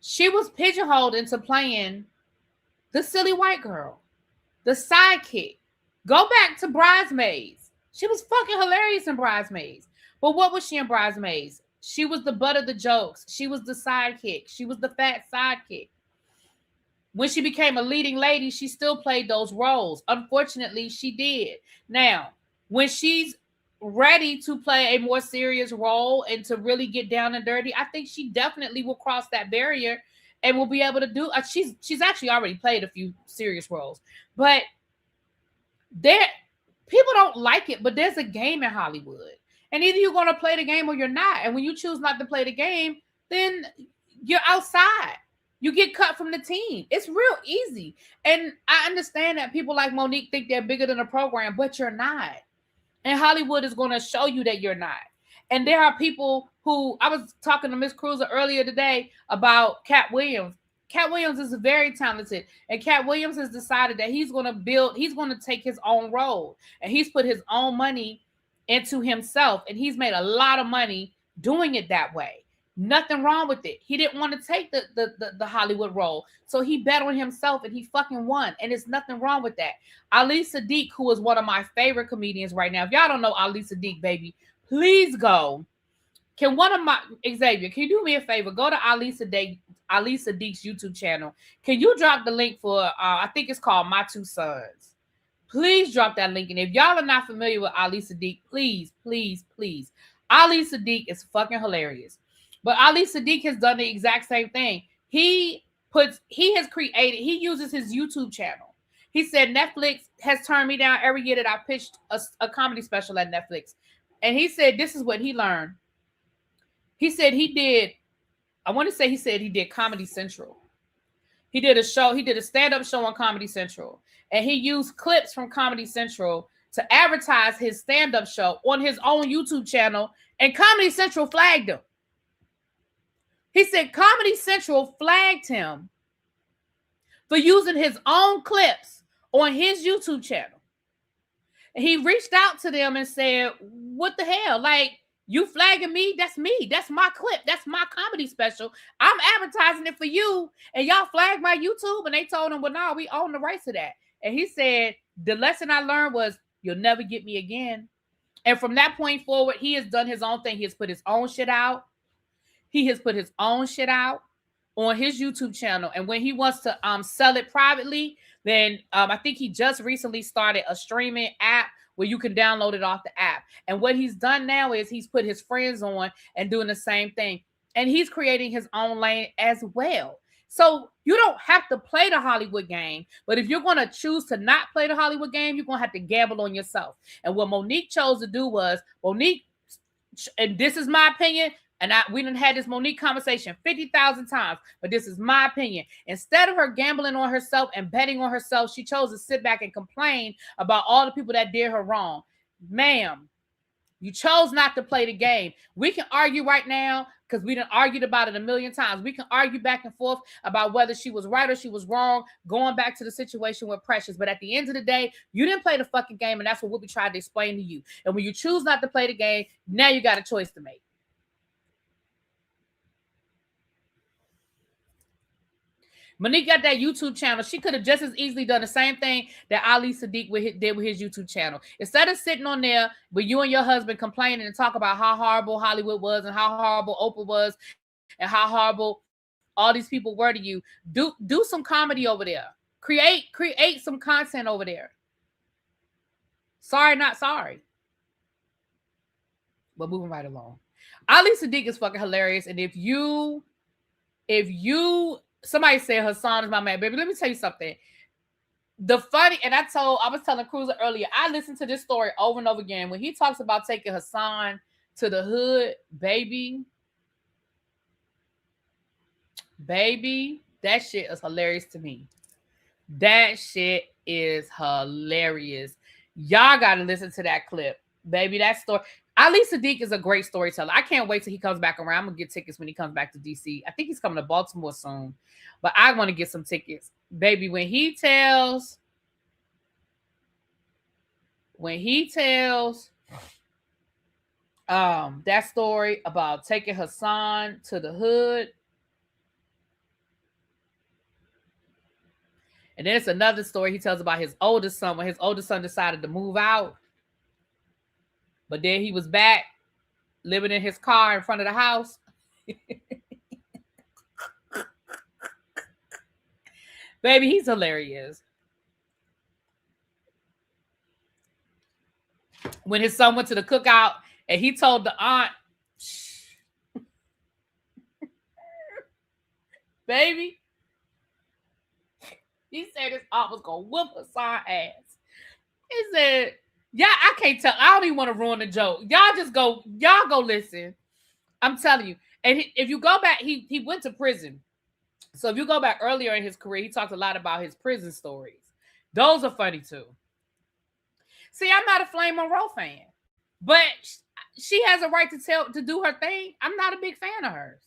S1: She was pigeonholed into playing the silly white girl, the sidekick. Go back to Bridesmaids. She was fucking hilarious in Bridesmaids. But what was she in Bridesmaids? She was the butt of the jokes. She was the sidekick. She was the fat sidekick. When she became a leading lady, she still played those roles. Unfortunately, she did. Now, when she's ready to play a more serious role and to really get down and dirty, I think she definitely will cross that barrier and will be able to do. She's actually already played a few serious roles, but people don't like it. But there's a game in Hollywood, and either you're going to play the game or you're not. And when you choose not to play the game, then you're outside. You get cut from the team. It's real easy. And I understand that people like Monique think they're bigger than the program, but you're not. And Hollywood is going to show you that you're not. And there are people who, I was talking to Miss Cruiser earlier today about Cat Williams. Cat Williams is very talented. And Cat Williams has decided that he's going to take his own role. And he's put his own money into himself. And he's made a lot of money doing it that way. Nothing wrong with it. He didn't want to take the Hollywood role. So he bet on himself and he fucking won. And there's nothing wrong with that. Ali Sadiq, who is one of my favorite comedians right now. If y'all don't know Ali Sadiq, baby, please go. Xavier, can you do me a favor? Go to Ali Sadiq's YouTube channel. Can you drop the link for, I think it's called My Two Sons. Please drop that link. And if y'all are not familiar with Ali Sadiq, please, please, please. Ali Sadiq is fucking hilarious. But Ali Sadiq has done the exact same thing. He uses his YouTube channel. He said Netflix has turned me down every year that I pitched a comedy special at Netflix. And he said this is what he learned. He said he did Comedy Central. He did a stand-up show on Comedy Central. And he used clips from Comedy Central to advertise his stand-up show on his own YouTube channel. And Comedy Central flagged him. He said Comedy Central flagged him for using his own clips on his YouTube channel. And he reached out to them and said, what the hell? Like, you flagging me? That's me. That's my clip. That's my comedy special. I'm advertising it for you. And y'all flagged my YouTube. And they told him, well, no, we own the rights to that. And he said, the lesson I learned was, you'll never get me again. And from that point forward, he has done his own thing. He has put his own shit out. He has put his own shit out on his YouTube channel. And when he wants to sell it privately, then I think he just recently started a streaming app where you can download it off the app. And what he's done now is he's put his friends on and doing the same thing. And he's creating his own lane as well. So you don't have to play the Hollywood game. But if you're going to choose to not play the Hollywood game, you're going to have to gamble on yourself. And what Monique chose to do was, and this is my opinion, and we done had this Monique conversation 50,000 times, but this is my opinion. Instead of her gambling on herself and betting on herself, she chose to sit back and complain about all the people that did her wrong. Ma'am, you chose not to play the game. We can argue right now because we done argued about it a million times. We can argue back and forth about whether she was right or she was wrong, going back to the situation with Precious. But at the end of the day, you didn't play the fucking game, and that's what we tried to explain to you. And when you choose not to play the game, now you got a choice to make. Monique got that YouTube channel. She could have just as easily done the same thing that Ali Sadiq did with his YouTube channel. Instead of sitting on there with you and your husband complaining and talk about how horrible Hollywood was and how horrible Oprah was and how horrible all these people were to you, do some comedy over there. Create some content over there. Sorry, not sorry. But moving right along. Ali Sadiq is fucking hilarious. And if you somebody said Hassan is my man, baby. Let me tell you something. I was telling Cruiser earlier, I listened to this story over and over again. When he talks about taking Hassan to the hood, baby, that shit is hilarious to me. That shit is hilarious. Y'all got to listen to that clip, baby. That story. Ali Sadiq is a great storyteller. I can't wait till he comes back around. I'm going to get tickets when he comes back to DC. I think he's coming to Baltimore soon. But I want to get some tickets. Baby, when he tells that story about taking Hassan to the hood. And then it's another story he tells about his oldest son, when his oldest son decided to move out. But then he was back living in his car in front of the house. Baby, he's hilarious. When his son went to the cookout and he told the aunt, baby, he said his aunt was going to whoop Hassan's ass. He said, yeah, I can't tell. I don't even want to ruin the joke. Y'all go listen. I'm telling you. And if you go back, he went to prison. So if you go back earlier in his career, he talked a lot about his prison stories. Those are funny too. See, I'm not a Flame Monroe fan, but she has a right to do her thing. I'm not a big fan of hers.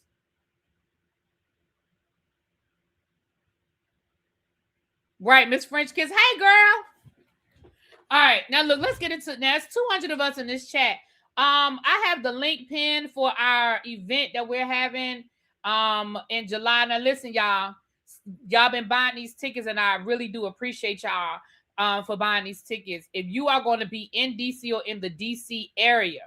S1: Right, Miss French Kiss. Hey, girl. All right, now look, let's get into it. Now, it's 200 of us in this chat. I have the link pinned for our event that we're having in July. Now, listen, y'all been buying these tickets, and I really do appreciate y'all for buying these tickets. If you are going to be in DC or in the DC area,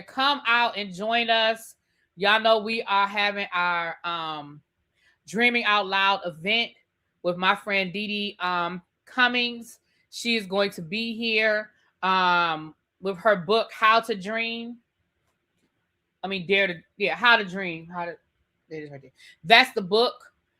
S1: come out and join us. Y'all know we are having our Dreaming Out Loud event with my friend Dee Dee Cummings. She is going to be here with her book, How to Dream. How to Dream. It is right there. That's the book.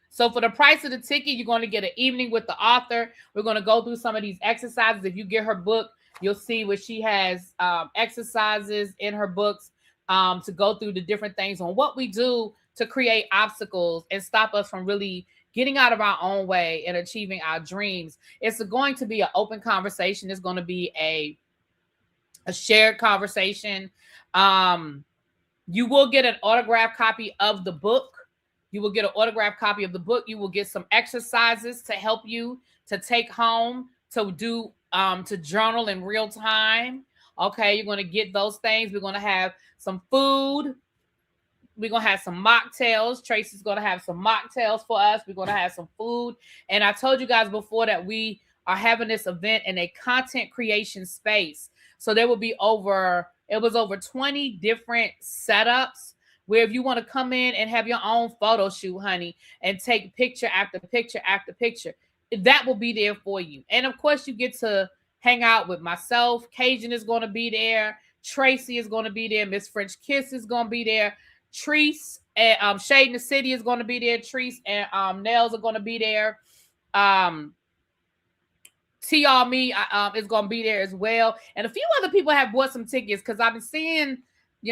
S1: So for the price of the ticket, you're going to get an evening with the author. We're going to go through some of these exercises. If you get her book, you'll see where she has exercises in her books to go through the different things on what we do to create obstacles and stop us from really getting out of our own way and achieving our dreams. It's going to be an open conversation. It's going to be a shared conversation. You will get an autographed copy of the book. You will get an autographed copy of the book. You will get some exercises to help you to take home, to do, to journal in real time. Okay, you're going to get those things. We're going to have some food. We're going to have some mocktails. Tracy's going to have some mocktails for us. We're going to have some food. And I told you guys before that we are having this event in a content creation space. So there will be over 20 different setups where if you want to come in and have your own photo shoot, honey, and take picture after picture after picture, that will be there for you. And of course, you get to hang out with myself. Cajun is going to be there. Tracy is going to be there. Miss French Kiss is going to be there. Treese and Shade in the City is going to be there. Treese and Nails are going to be there. T All Me is going to be there as well. And a few other people have bought some tickets because I've been seeing,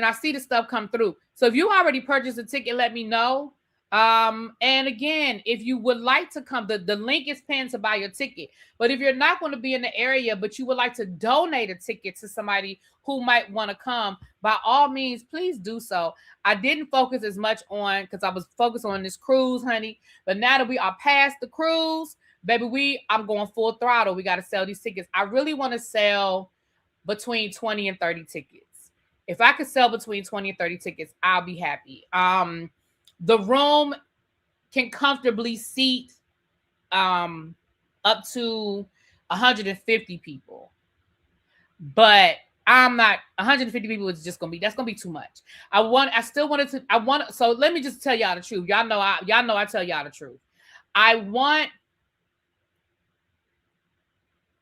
S1: I see the stuff come through. So if you already purchased a ticket, let me know. And again, if you would like to come, the link is pinned to buy your ticket. But if you're not going to be in the area, but you would like to donate a ticket to somebody who might want to come, by all means, please do so. I didn't focus as much on, because I was focused on this cruise, honey. But now that we are past the cruise, baby, I'm going full throttle. We got to sell these tickets. I really want to sell between 20 and 30 tickets. If I could sell between 20 and 30 tickets, I'll be happy. The room can comfortably seat up to 150 people. But I'm not, 150 people is just that's gonna be too much. So let me just tell y'all the truth. Y'all know I tell y'all the truth. I want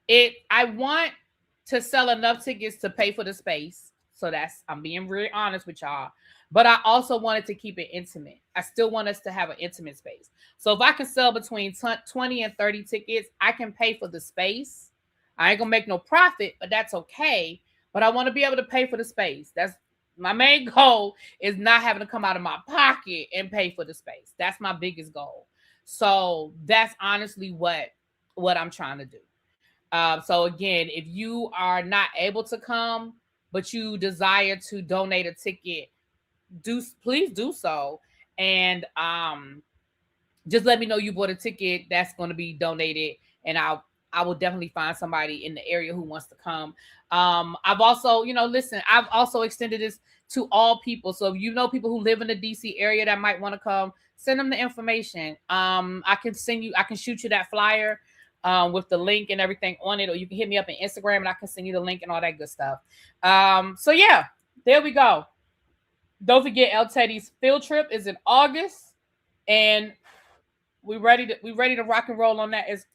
S1: to sell enough tickets to pay for the space. So I'm being really honest with y'all. But I also wanted to keep it intimate. I still want us to have an intimate space. So if I can sell between 20 and 30 tickets, I can pay for the space. I ain't gonna make no profit, but that's okay. But I want to be able to pay for the space. That's my main goal, is not having to come out of my pocket and pay for the space. That's my biggest goal. So that's honestly what I'm trying to do. So again, if you are not able to come, but you desire to donate a ticket, please do so. And just let me know you bought a ticket that's going to be donated, and I will definitely find somebody in the area who wants to come. I've also, I've also extended this to all people. So if you know people who live in the DC area that might want to come, send them the information. I can shoot you that flyer with the link and everything on it, or you can hit me up on Instagram and I can send you the link and all that good stuff. So yeah, there we go. Don't forget, El Teddy's field trip is in August, and we're ready to rock and roll on that as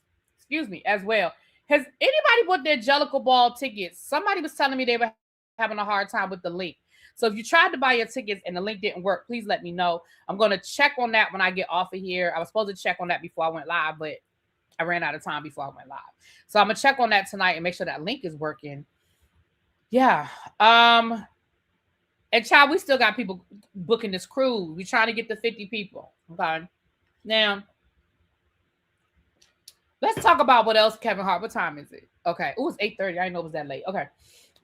S1: well. Has anybody bought their Jellicle Ball tickets? Somebody was telling me they were having a hard time with the link. So if you tried to buy your tickets and the link didn't work, please let me know. I'm going to check on that when I get off of here. I was supposed to check on that before I went live, but I ran out of time before I went live. So I'm going to check on that tonight and make sure that link is working. Yeah. And child, we still got people booking this cruise. We're trying to get to 50 people. Okay. Now, let's talk about what else Kevin Hart. What time is it? Okay. It was 8:30. I didn't know it was that late. Okay.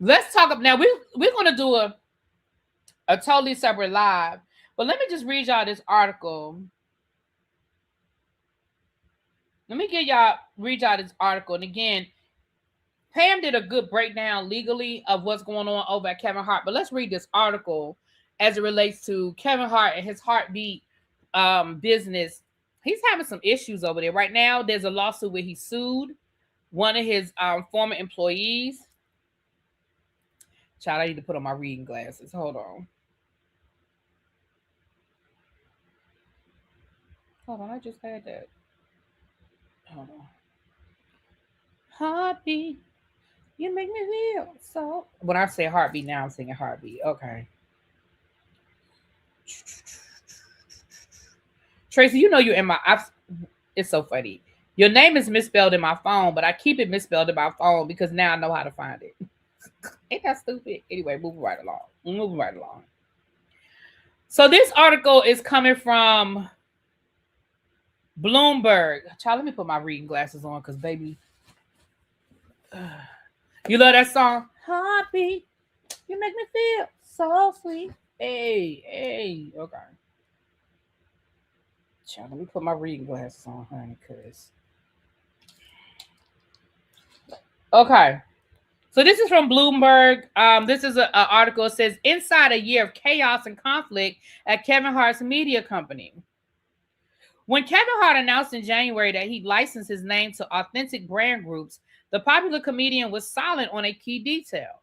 S1: Let's talk now. We're going to do a totally separate live. But let me just read y'all this article. Read y'all this article. And again, Pam did a good breakdown legally of what's going on over at Kevin Hart. But let's read this article as it relates to Kevin Hart and his Heartbeat business. He's having some issues over there. Right now, there's a lawsuit where he sued one of his former employees. Child, I need to put on my reading glasses. Hold on. I just had that. Hold on. Heartbeat, you make me feel so. When I say heartbeat now, I'm singing heartbeat. Okay. Tracy, you know you're in my. It's so funny. Your name is misspelled in my phone, but I keep it misspelled in my phone because now I know how to find it. Ain't that stupid? Anyway, moving right along. Moving right along. So this article is coming from Bloomberg. Child, let me put my reading glasses on because, baby, you love that song? Heartbeat, you make me feel so sweet. Hey, okay. Child, let me put my reading glasses on, honey, because... Okay. So this is from Bloomberg. This is an article. It says, inside a year of chaos and conflict at Kevin Hart's media company. When Kevin Hart announced in January that he'd licensed his name to Authentic Brand Groups, the popular comedian was silent on a key detail: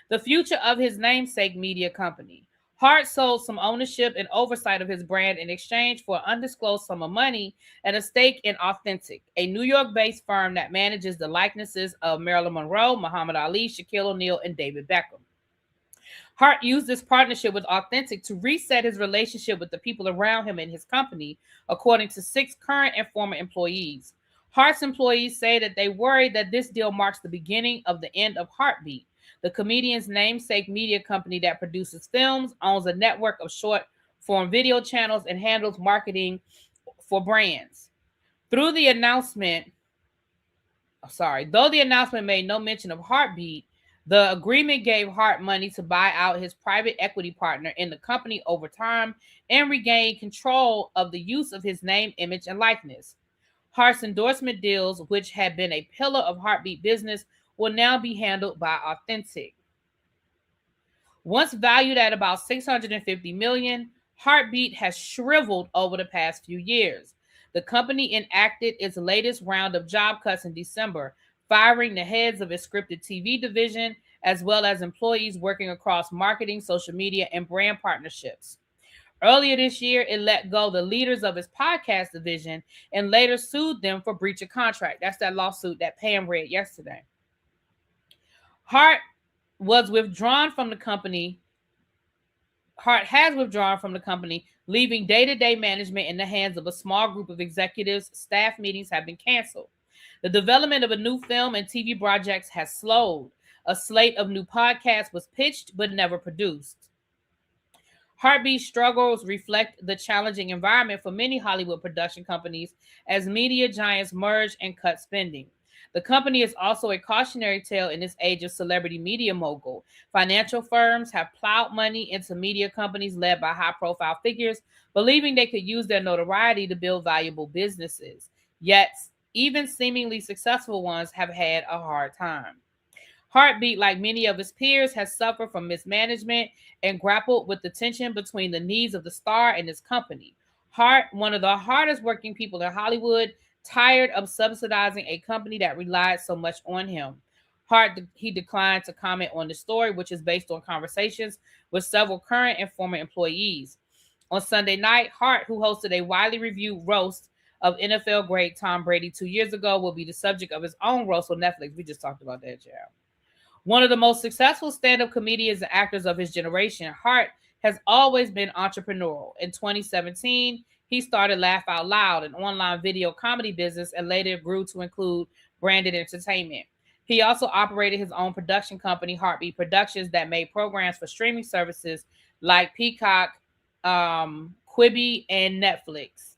S1: the future of his namesake media company. Hart sold some ownership and oversight of his brand in exchange for an undisclosed sum of money and a stake in Authentic, a New York-based firm that manages the likenesses of Marilyn Monroe, Muhammad Ali, Shaquille O'Neal, and David Beckham. Hart used this partnership with Authentic to reset his relationship with the people around him and his company, according to 6 current and former employees. Hart's employees say that they worry that this deal marks the beginning of the end of Heartbeat, the comedian's namesake media company that produces films, owns a network of short-form video channels, and handles marketing for brands. Though the announcement made no mention of Heartbeat, the agreement gave Hart money to buy out his private equity partner in the company over time and regain control of the use of his name, image, and likeness. Hart's endorsement deals, which had been a pillar of Heartbeat business, will now be handled by Authentic. Once valued at about $650 million, Heartbeat has shriveled over the past few years. The company enacted its latest round of job cuts in December, firing the heads of its scripted TV division, as well as employees working across marketing, social media, and brand partnerships. Earlier this year, it let go the leaders of its podcast division and later sued them for breach of contract. That's that lawsuit that Pam read yesterday. Hart has withdrawn from the company, leaving day-to-day management in the hands of a small group of executives. Staff meetings have been canceled. The development of a new film and TV projects has slowed. A slate of new podcasts was pitched but never produced. Heartbeat struggles reflect the challenging environment for many Hollywood production companies as media giants merge and cut spending. The company is also a cautionary tale in this age of celebrity media mogul. Financial firms have plowed money into media companies led by high-profile figures, believing they could use their notoriety to build valuable businesses. Yet, even seemingly successful ones have had a hard time. Heartbeat, like many of its peers, has suffered from mismanagement and grappled with the tension between the needs of the star and his company. Hart, one of the hardest working people in Hollywood, tired of subsidizing a company that relied so much on him. He declined to comment on the story, which is based on conversations with several current and former employees. On Sunday night, Hart, who hosted a widely reviewed roast of NFL great Tom Brady 2 years ago, will be the subject of his own roast on Netflix. We just talked about that, child. One of the most successful stand-up comedians and actors of his generation, Hart has always been entrepreneurial. In 2017, he started Laugh Out Loud, an online video comedy business, and later grew to include branded entertainment. He also operated his own production company, Heartbeat Productions, that made programs for streaming services like Peacock, Quibi, and Netflix.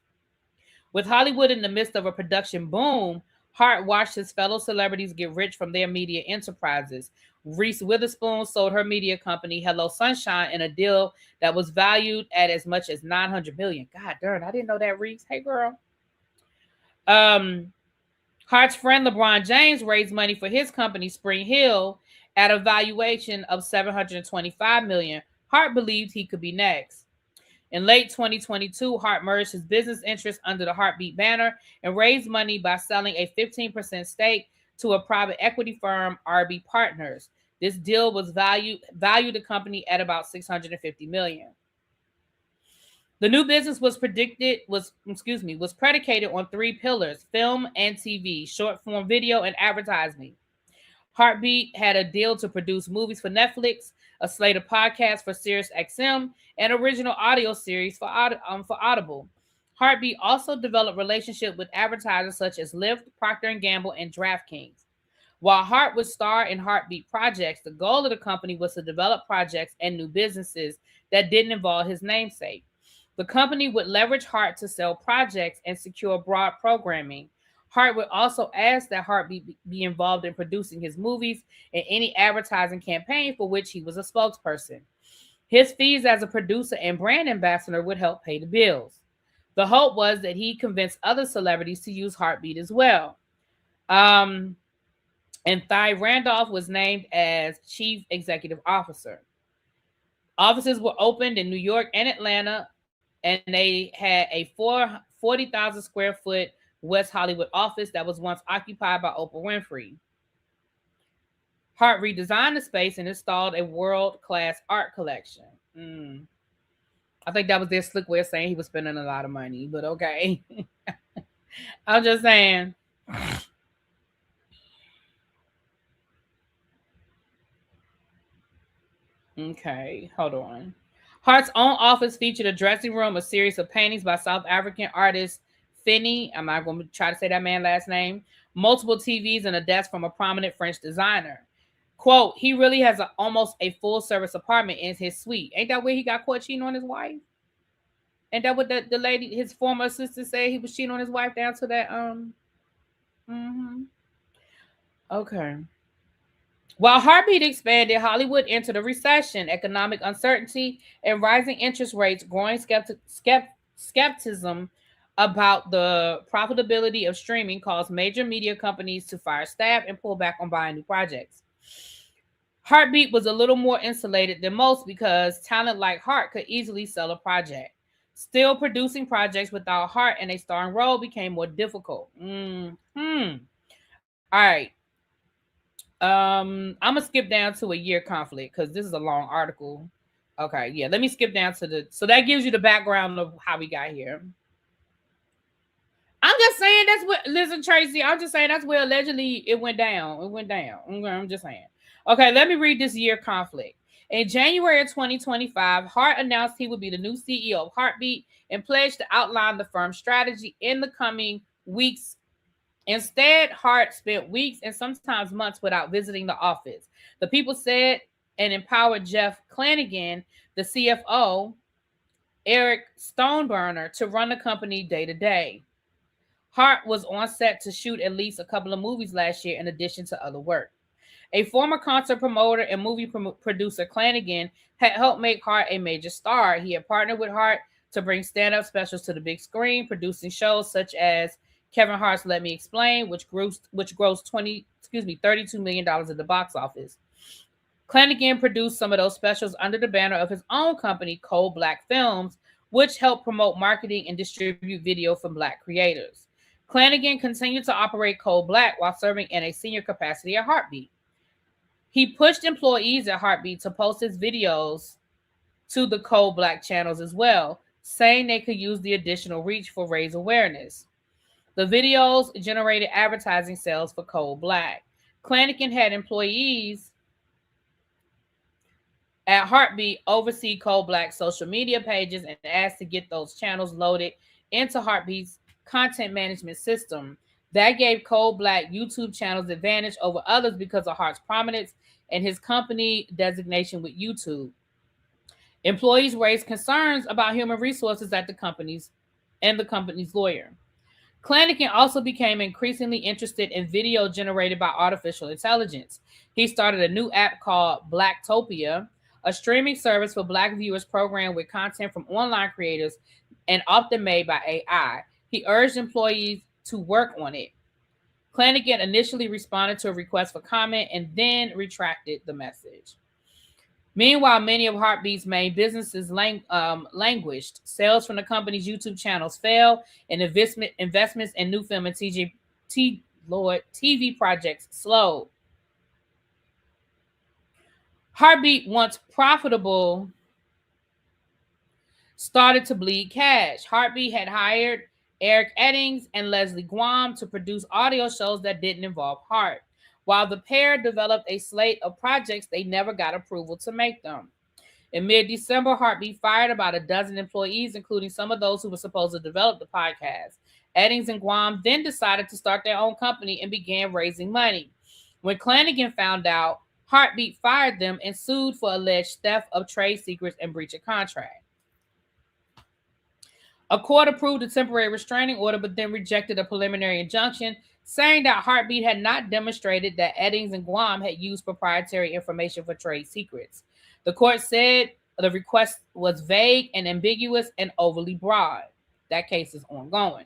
S1: With Hollywood in the midst of a production boom, Hart watched his fellow celebrities get rich from their media enterprises. Reese Witherspoon sold her media company, Hello Sunshine, in a deal that was valued at as much as $900 million. God darn, I didn't know that, Reese. Hey, girl. Hart's friend LeBron James raised money for his company, Spring Hill, at a valuation of $725 million. Hart believed he could be next. In late 2022, Hart merged his business interests under the Heartbeat banner and raised money by selling a 15% stake to a private equity firm, RB Partners. This deal was valued the company at about $650 million. The new business was predicated on three pillars: film and TV, short form video, and advertising. Heartbeat had a deal to produce movies for Netflix, a slate of podcasts for SiriusXM, and original audio series for Audible. Heartbeat also developed relationships with advertisers such as Lyft, Procter & Gamble, and DraftKings. While Hart would star in Heartbeat projects, the goal of the company was to develop projects and new businesses that didn't involve his namesake. The company would leverage Hart to sell projects and secure broad programming. Hart would also ask that Heartbeat be involved in producing his movies and any advertising campaign for which he was a spokesperson. His fees as a producer and brand ambassador would help pay the bills. The hope was that he convinced other celebrities to use Heartbeat as well. And Thigh Randolph was named as chief executive officer. Offices were opened in New York and Atlanta, and they had a 40,000 square foot West Hollywood office that was once occupied by Oprah Winfrey. Hart redesigned the space and installed a world-class art collection. I think that was their slick way of saying he was spending a lot of money, but okay. I'm just saying. Okay, hold on. Hart's own office featured a dressing room, a series of paintings by South African artist Finney. I'm not going to try to say that man's last name. Multiple TVs and a desk from a prominent French designer. Quote, he really has almost a full-service apartment in his suite. Ain't that where he got caught cheating on his wife? Ain't that what the lady, his former assistant, said he was cheating on his wife down to that? Okay. While Heartbeat expanded, Hollywood entered a recession, economic uncertainty, and rising interest rates, growing skepticism about the profitability of streaming caused major media companies to fire staff and pull back on buying new projects. Heartbeat was a little more insulated than most because talent like Hart could easily sell a project. Still, producing projects without Hart and a starring role became more difficult. All right. I'm gonna skip down to a year conflict because this is a long article. Okay, yeah, let me skip down to so that gives you the background of how we got here. I'm just saying that's what, listen, Tracy, I'm just saying that's where allegedly it went down. It went down. I'm just saying. Okay, let me read this year conflict. In January of 2025, Hart announced he would be the new CEO of Heartbeat and pledged to outline the firm's strategy in the coming weeks. Instead, Hart spent weeks and sometimes months without visiting the office. The people said and empowered Jeff Clanagan, the CFO, Eric Stoneburner, to run the company day to day. Hart was on set to shoot at least a couple of movies last year in addition to other work. A former concert promoter and movie producer, Clanagan, had helped make Hart a major star. He had partnered with Hart to bring stand-up specials to the big screen, producing shows such as Kevin Hart's Let Me Explain, which grossed $32 million at the box office. Clanagan produced some of those specials under the banner of his own company, Cold Black Films, which helped promote marketing and distribute video from Black creators. Clanagan continued to operate Cold Black while serving in a senior capacity at Heartbeat. He pushed employees at Heartbeat to post his videos to the Cold Black channels as well, saying they could use the additional reach for raise awareness. The videos generated advertising sales for Cold Black. Clanagan had employees at Heartbeat oversee Cold Black's social media pages and asked to get those channels loaded into Heartbeat's content management system. That gave Cold Black YouTube channels advantage over others because of Hart's prominence and his company designation with YouTube. Employees raised concerns about human resources at the company's lawyer. Clanagan also became increasingly interested in video generated by artificial intelligence. He started a new app called Blacktopia, a streaming service for Black viewers programmed with content from online creators and often made by AI. He urged employees to work on it. Clanagan initially responded to a request for comment and then retracted the message. Meanwhile, many of Heartbeat's main businesses languished. Sales from the company's YouTube channels fell, and investments in new film and TV projects slowed. Heartbeat, once profitable, started to bleed cash. Heartbeat had hired Eric Eddings and Leslie Guam to produce audio shows that didn't involve Hart, while the pair developed a slate of projects they never got approval to make them. In mid-December, Heartbeat fired about a dozen employees, including some of those who were supposed to develop the podcast. Eddings and Guam then decided to start their own company and began raising money. When Flanagan found out, Heartbeat fired them and sued for alleged theft of trade secrets and breach of contract. A court approved a temporary restraining order, but then rejected a preliminary injunction, saying that Heartbeat had not demonstrated that Eddings and Guam had used proprietary information for trade secrets. The court said the request was vague and ambiguous and overly broad. That case is ongoing.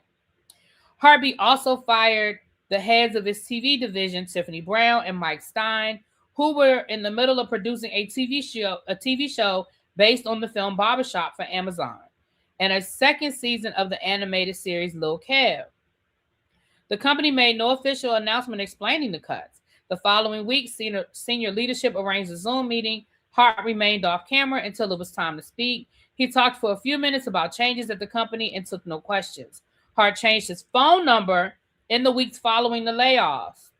S1: Heartbeat also fired the heads of its TV division, Tiffany Brown and Mike Stein, who were in the middle of producing a TV show based on the film Barbershop for Amazon, and a second season of the animated series Lil' Kev. The company made no official announcement explaining the cuts. The following week, senior leadership arranged a Zoom meeting. Hart remained off camera until it was time to speak. He talked for a few minutes about changes at the company and took no questions. Hart changed his phone number in the weeks following the layoffs.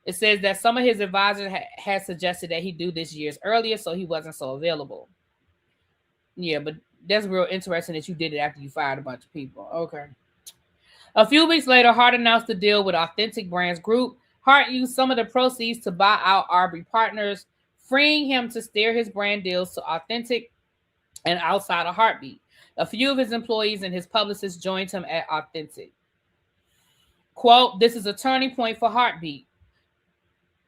S1: It says that some of his advisors had suggested that he do this years earlier, so he wasn't so available. Yeah, but that's real interesting that you did it after you fired a bunch of people. Okay. A few weeks later, Hart announced the deal with Authentic Brands Group. Hart used some of the proceeds to buy out Aubrey Partners, freeing him to steer his brand deals to Authentic and outside of Heartbeat. A few of his employees and his publicists joined him at Authentic. Quote, "This is a turning point for Heartbeat."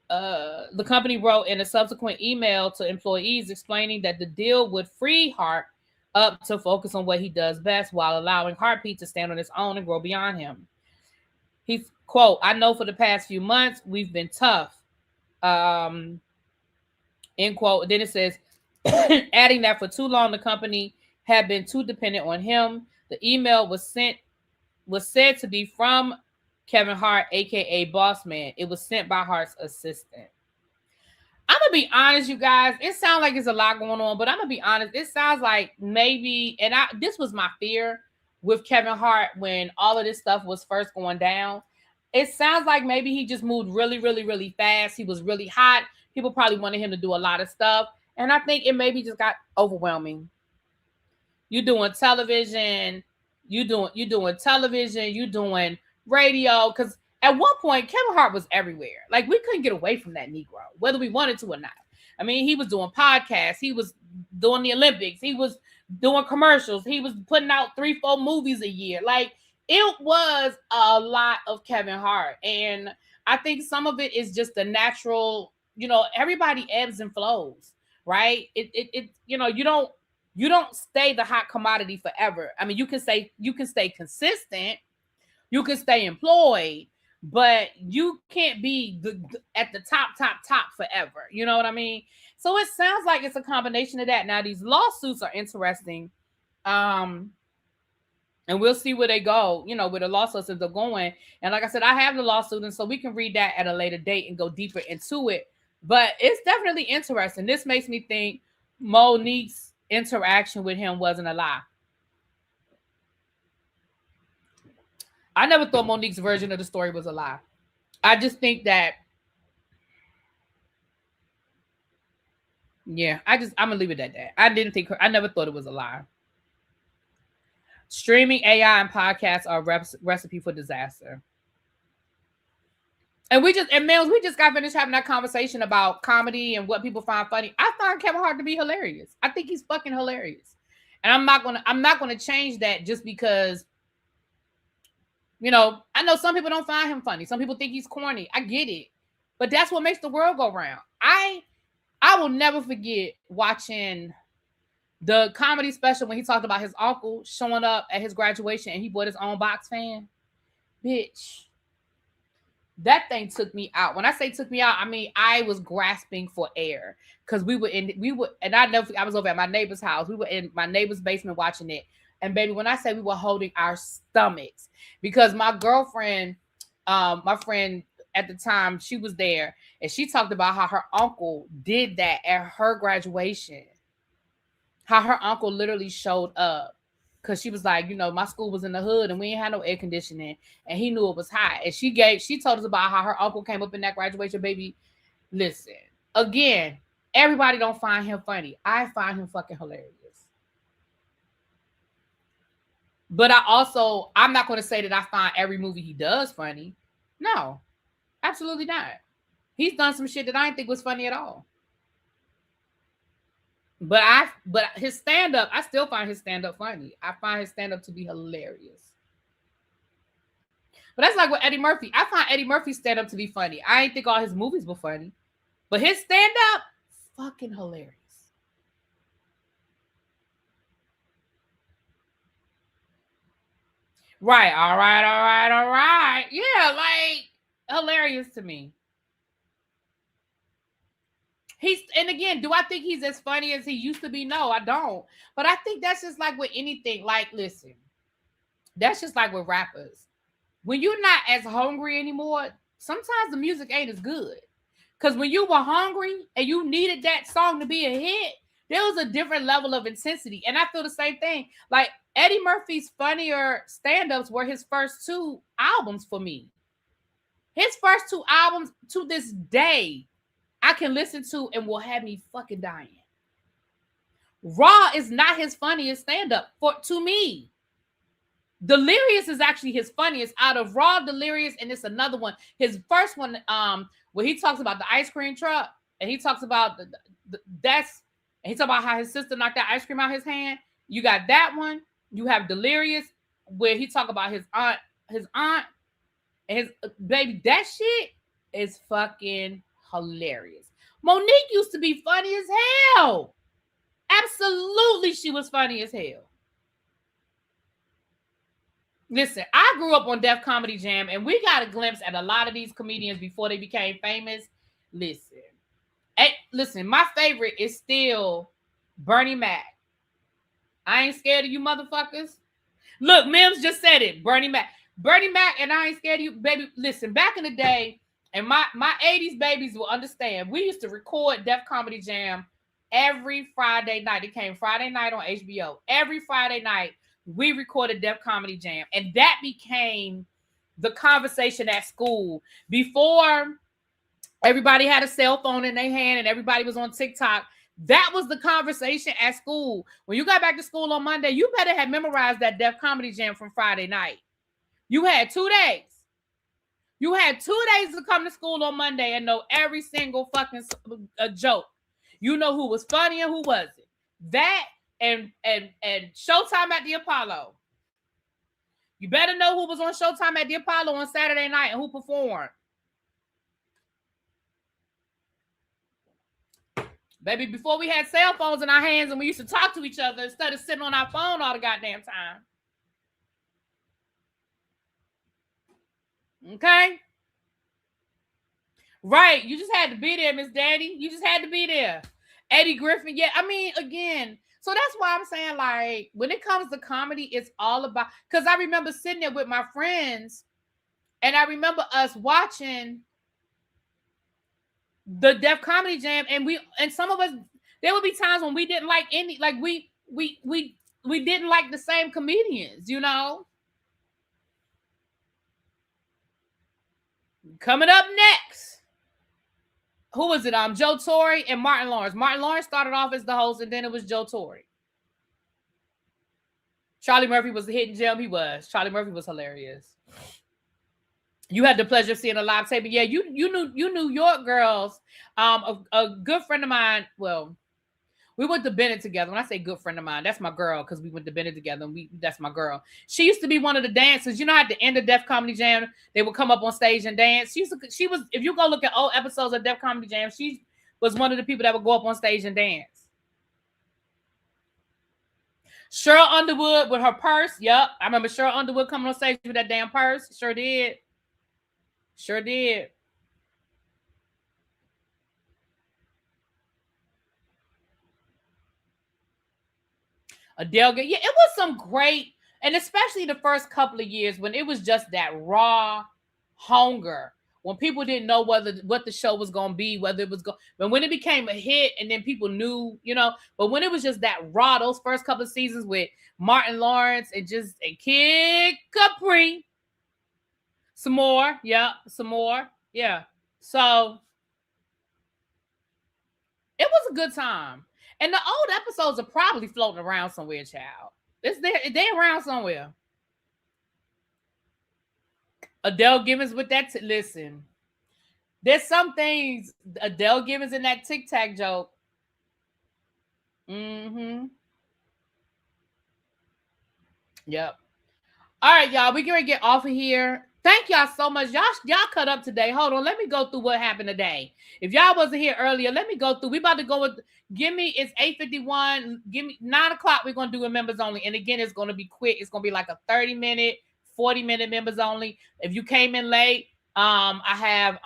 S1: The company wrote in a subsequent email to employees explaining that the deal would free Hart up to focus on what he does best while allowing Heartbeat to stand on its own and grow beyond him. He's, quote, "I know for the past few months we've been tough." End quote. Then it says, adding that for too long the company had been too dependent on him. The email was said to be from Kevin Hart, aka Boss Man. It was sent by Hart's assistant. I'm gonna be honest, you guys. It sounds like there's a lot going on, but I'm gonna be honest. It sounds like maybe, and this was my fear with Kevin Hart when all of this stuff was first going down. It sounds like maybe he just moved really, really, really fast. He was really hot. People probably wanted him to do a lot of stuff, and I think it maybe just got overwhelming. You doing television, you doing television, you doing radio, because at one point Kevin Hart was everywhere. Like, we couldn't get away from that Negro, whether we wanted to or not. I mean, he was doing podcasts, he was doing the Olympics, he was doing commercials, he was putting out 3-4 movies a year. Like, it was a lot of Kevin Hart, and I think some of it is just the natural, everybody ebbs and flows, right? It you don't stay the hot commodity forever. I mean, you can stay consistent, you can stay employed, but you can't be at the top forever. You know what I mean? So it sounds like it's a combination of that. Now, these lawsuits are interesting. And we'll see where they go, where the lawsuits are going. And like I said, I have the lawsuit, and so we can read that at a later date and go deeper into it. But it's definitely interesting. This makes me think Monique's interaction with him wasn't a lie. I never thought Monique's version of the story was a lie. I just think that, I'm gonna leave it at that. I never thought it was a lie. Streaming AI and podcasts are a recipe for disaster. And we just got finished having that conversation about comedy and what people find funny. I find Kevin Hart to be hilarious. I think he's fucking hilarious. And I'm not gonna change that just because, I know some people don't find him funny. Some people think he's corny. I get it. But that's what makes the world go round. I will never forget watching the comedy special when he talked about his uncle showing up at his graduation and he bought his own box fan. Bitch. That thing took me out. When I say took me out, I mean I was grasping for air because I was over at my neighbor's house. We were in my neighbor's basement watching it. And baby, when I say we were holding our stomachs, because my girlfriend, my friend at the time, she was there and she talked about how her uncle did that at her graduation. how her uncle literally showed up. Cause she was like, my school was in the hood and we ain't had no air conditioning, and he knew it was hot. And she told us about how her uncle came up in that graduation, baby. Listen, again, everybody don't find him funny. I find him fucking hilarious. But I'm not going to say that I find every movie he does funny. No, absolutely not. He's done some shit that I didn't think was funny at all. But his stand-up, I still find his stand-up funny. I find his stand-up to be hilarious. But that's like with Eddie Murphy. I find Eddie Murphy's stand-up to be funny. I ain't think all his movies were funny. But his stand-up, fucking hilarious. Right, all right. Yeah, like, hilarious to me. And again, do I think he's as funny as he used to be? No, I don't. But I think that's just like with anything. Like, listen, that's just like with rappers. When you're not as hungry anymore, sometimes the music ain't as good. Because when you were hungry and you needed that song to be a hit, there was a different level of intensity. And I feel the same thing. Like, Eddie Murphy's funnier stand-ups were his first 2 albums for me. His first 2 albums to this day, I can listen to and will have me fucking dying. Raw is not his funniest stand-up to me. Delirious is actually his funniest out of Raw, Delirious, and it's another one. His first one, where he talks about the ice cream truck, and he talks about and he talks about how his sister knocked that ice cream out his hand. You got that one. You have Delirious, where he talk about his aunt, and his baby. That shit is fucking hilarious. Monique used to be funny as hell. Absolutely, she was funny as hell. Listen, I grew up on Def Comedy Jam, and we got a glimpse at a lot of these comedians before they became famous. Listen, my favorite is still Bernie Mac. I ain't scared of you motherfuckers. Look, Mims just said it. Bernie Mac, and I ain't scared of you, baby. Listen, back in the day, and my 80s babies will understand, we used to record Def Comedy Jam every Friday night. It came Friday night on HBO. Every Friday night, we recorded Def Comedy Jam. And that became the conversation at school. Before everybody had a cell phone in their hand and everybody was on TikTok, that was the conversation at school. When you got back to school on Monday, you better have memorized that Def Comedy Jam from Friday night. You had 2 days. You had 2 days to come to school on Monday and know every single fucking joke. You know who was funny and who wasn't. That and Showtime at the Apollo. You better know who was on Showtime at the Apollo on Saturday night and who performed. Baby, before we had cell phones in our hands and we used to talk to each other instead of sitting on our phone all the goddamn time. Okay? Right. You just had to be there, Miss Daddy. You just had to be there. Eddie Griffin. Yeah, I mean, again, so that's why I'm saying, like, when it comes to comedy, it's all about, because I remember sitting there with my friends and I remember us watching the Def Comedy Jam, and some of us, there would be times when we didn't like any, like we didn't like the same comedians, you know. Coming up next, who was it? Joe Torre and Martin Lawrence. Martin Lawrence started off as the host, and then it was Joe Torre. Charlie Murphy was the hidden gem. He was. Charlie Murphy was hilarious. You had the pleasure of seeing a live taping. Yeah, you knew New York girls. A good friend of mine. Well, we went to Bennett together. When I say good friend of mine, that's my girl, because we went to Bennett together, and that's my girl. She used to be one of the dancers. You know, at the end of Def Comedy Jam, they would come up on stage and dance. She was. If you go look at old episodes of Def Comedy Jam, she was one of the people that would go up on stage and dance. Cheryl Underwood with her purse. Yep, I remember Cheryl Underwood coming on stage with that damn purse. Sure did. Sure did. Adele, yeah, it was some great, and especially the first couple of years when it was just that raw hunger, when people didn't know what the show was gonna be, whether it was but when it became a hit and then people knew, but when it was just that raw, those first couple of seasons with Martin Lawrence and Kid Capri, some more, yeah. So it was a good time. And the old episodes are probably floating around somewhere, child. They're around somewhere. Adele Gibbons with that. Listen, there's some things. Adele Gibbons in that Tic Tac joke. Mm-hmm. Yep. All right, y'all. We're gonna get off of here. Thank y'all so much. Y'all cut up today. Hold on. Let me go through what happened today. If y'all wasn't here earlier, let me go through. We about to go with. It's 8:51. Give me 9 o'clock. We're gonna do a members only. And again, it's gonna be quick. It's gonna be like a 30-minute, 40-minute members only. If you came in late, I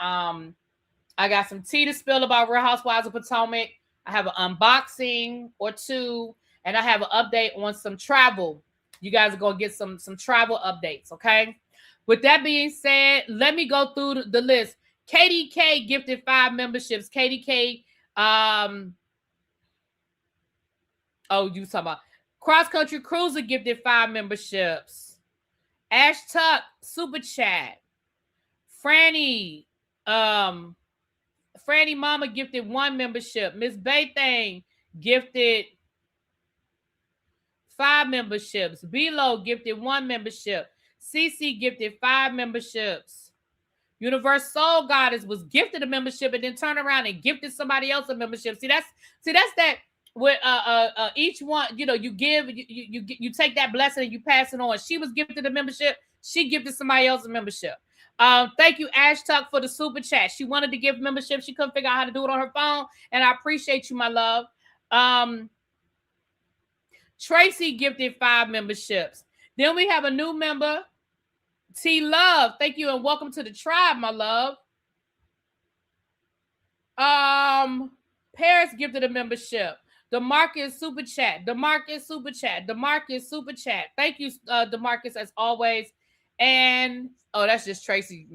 S1: got some tea to spill about Real Housewives of Potomac. I have an unboxing or two, and I have an update on some travel. You guys are gonna get some travel updates, okay? With that being said, let me go through the list. KDK gifted 5 memberships. KDK, you talking about Cross Country Cruiser gifted 5 memberships. Ash Tuck super chat. Franny Mama gifted 1 membership. Miss Baythang gifted 5 memberships. Bilo gifted 1 membership. CC gifted 5 memberships. Universe Soul Goddess was gifted a membership and then turned around and gifted somebody else a membership. See, that's that with each one, you give, you take that blessing and you pass it on. She was gifted a membership. She gifted somebody else a membership. Thank you, Ash Tuck, for the super chat. She wanted to give membership. She couldn't figure out how to do it on her phone, and I appreciate you, my love. Tracy gifted 5 memberships. Then we have a new member, T Love. Thank you and welcome to the tribe, my love. Paris gifted a membership. DeMarcus super chat. Thank you, DeMarcus, as always. And that's just Tracy.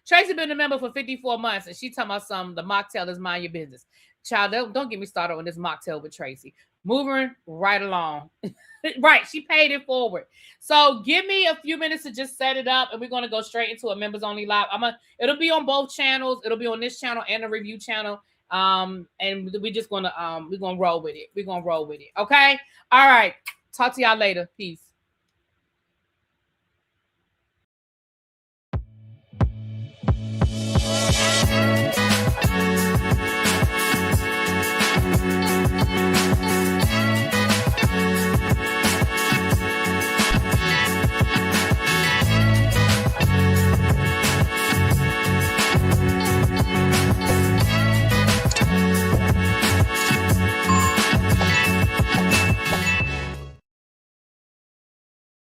S1: Tracy been a member for 54 months, and she talking about the mocktail is mind your business. Child, don't get me started on this mocktail with Tracy. Moving right along. Right, she paid it forward. So give me a few minutes to just set it up, and we're gonna go straight into a members only live. It'll be on both channels. It'll be on this channel and the review channel. And we're just gonna roll with it. Okay. All right. Talk to y'all later. Peace.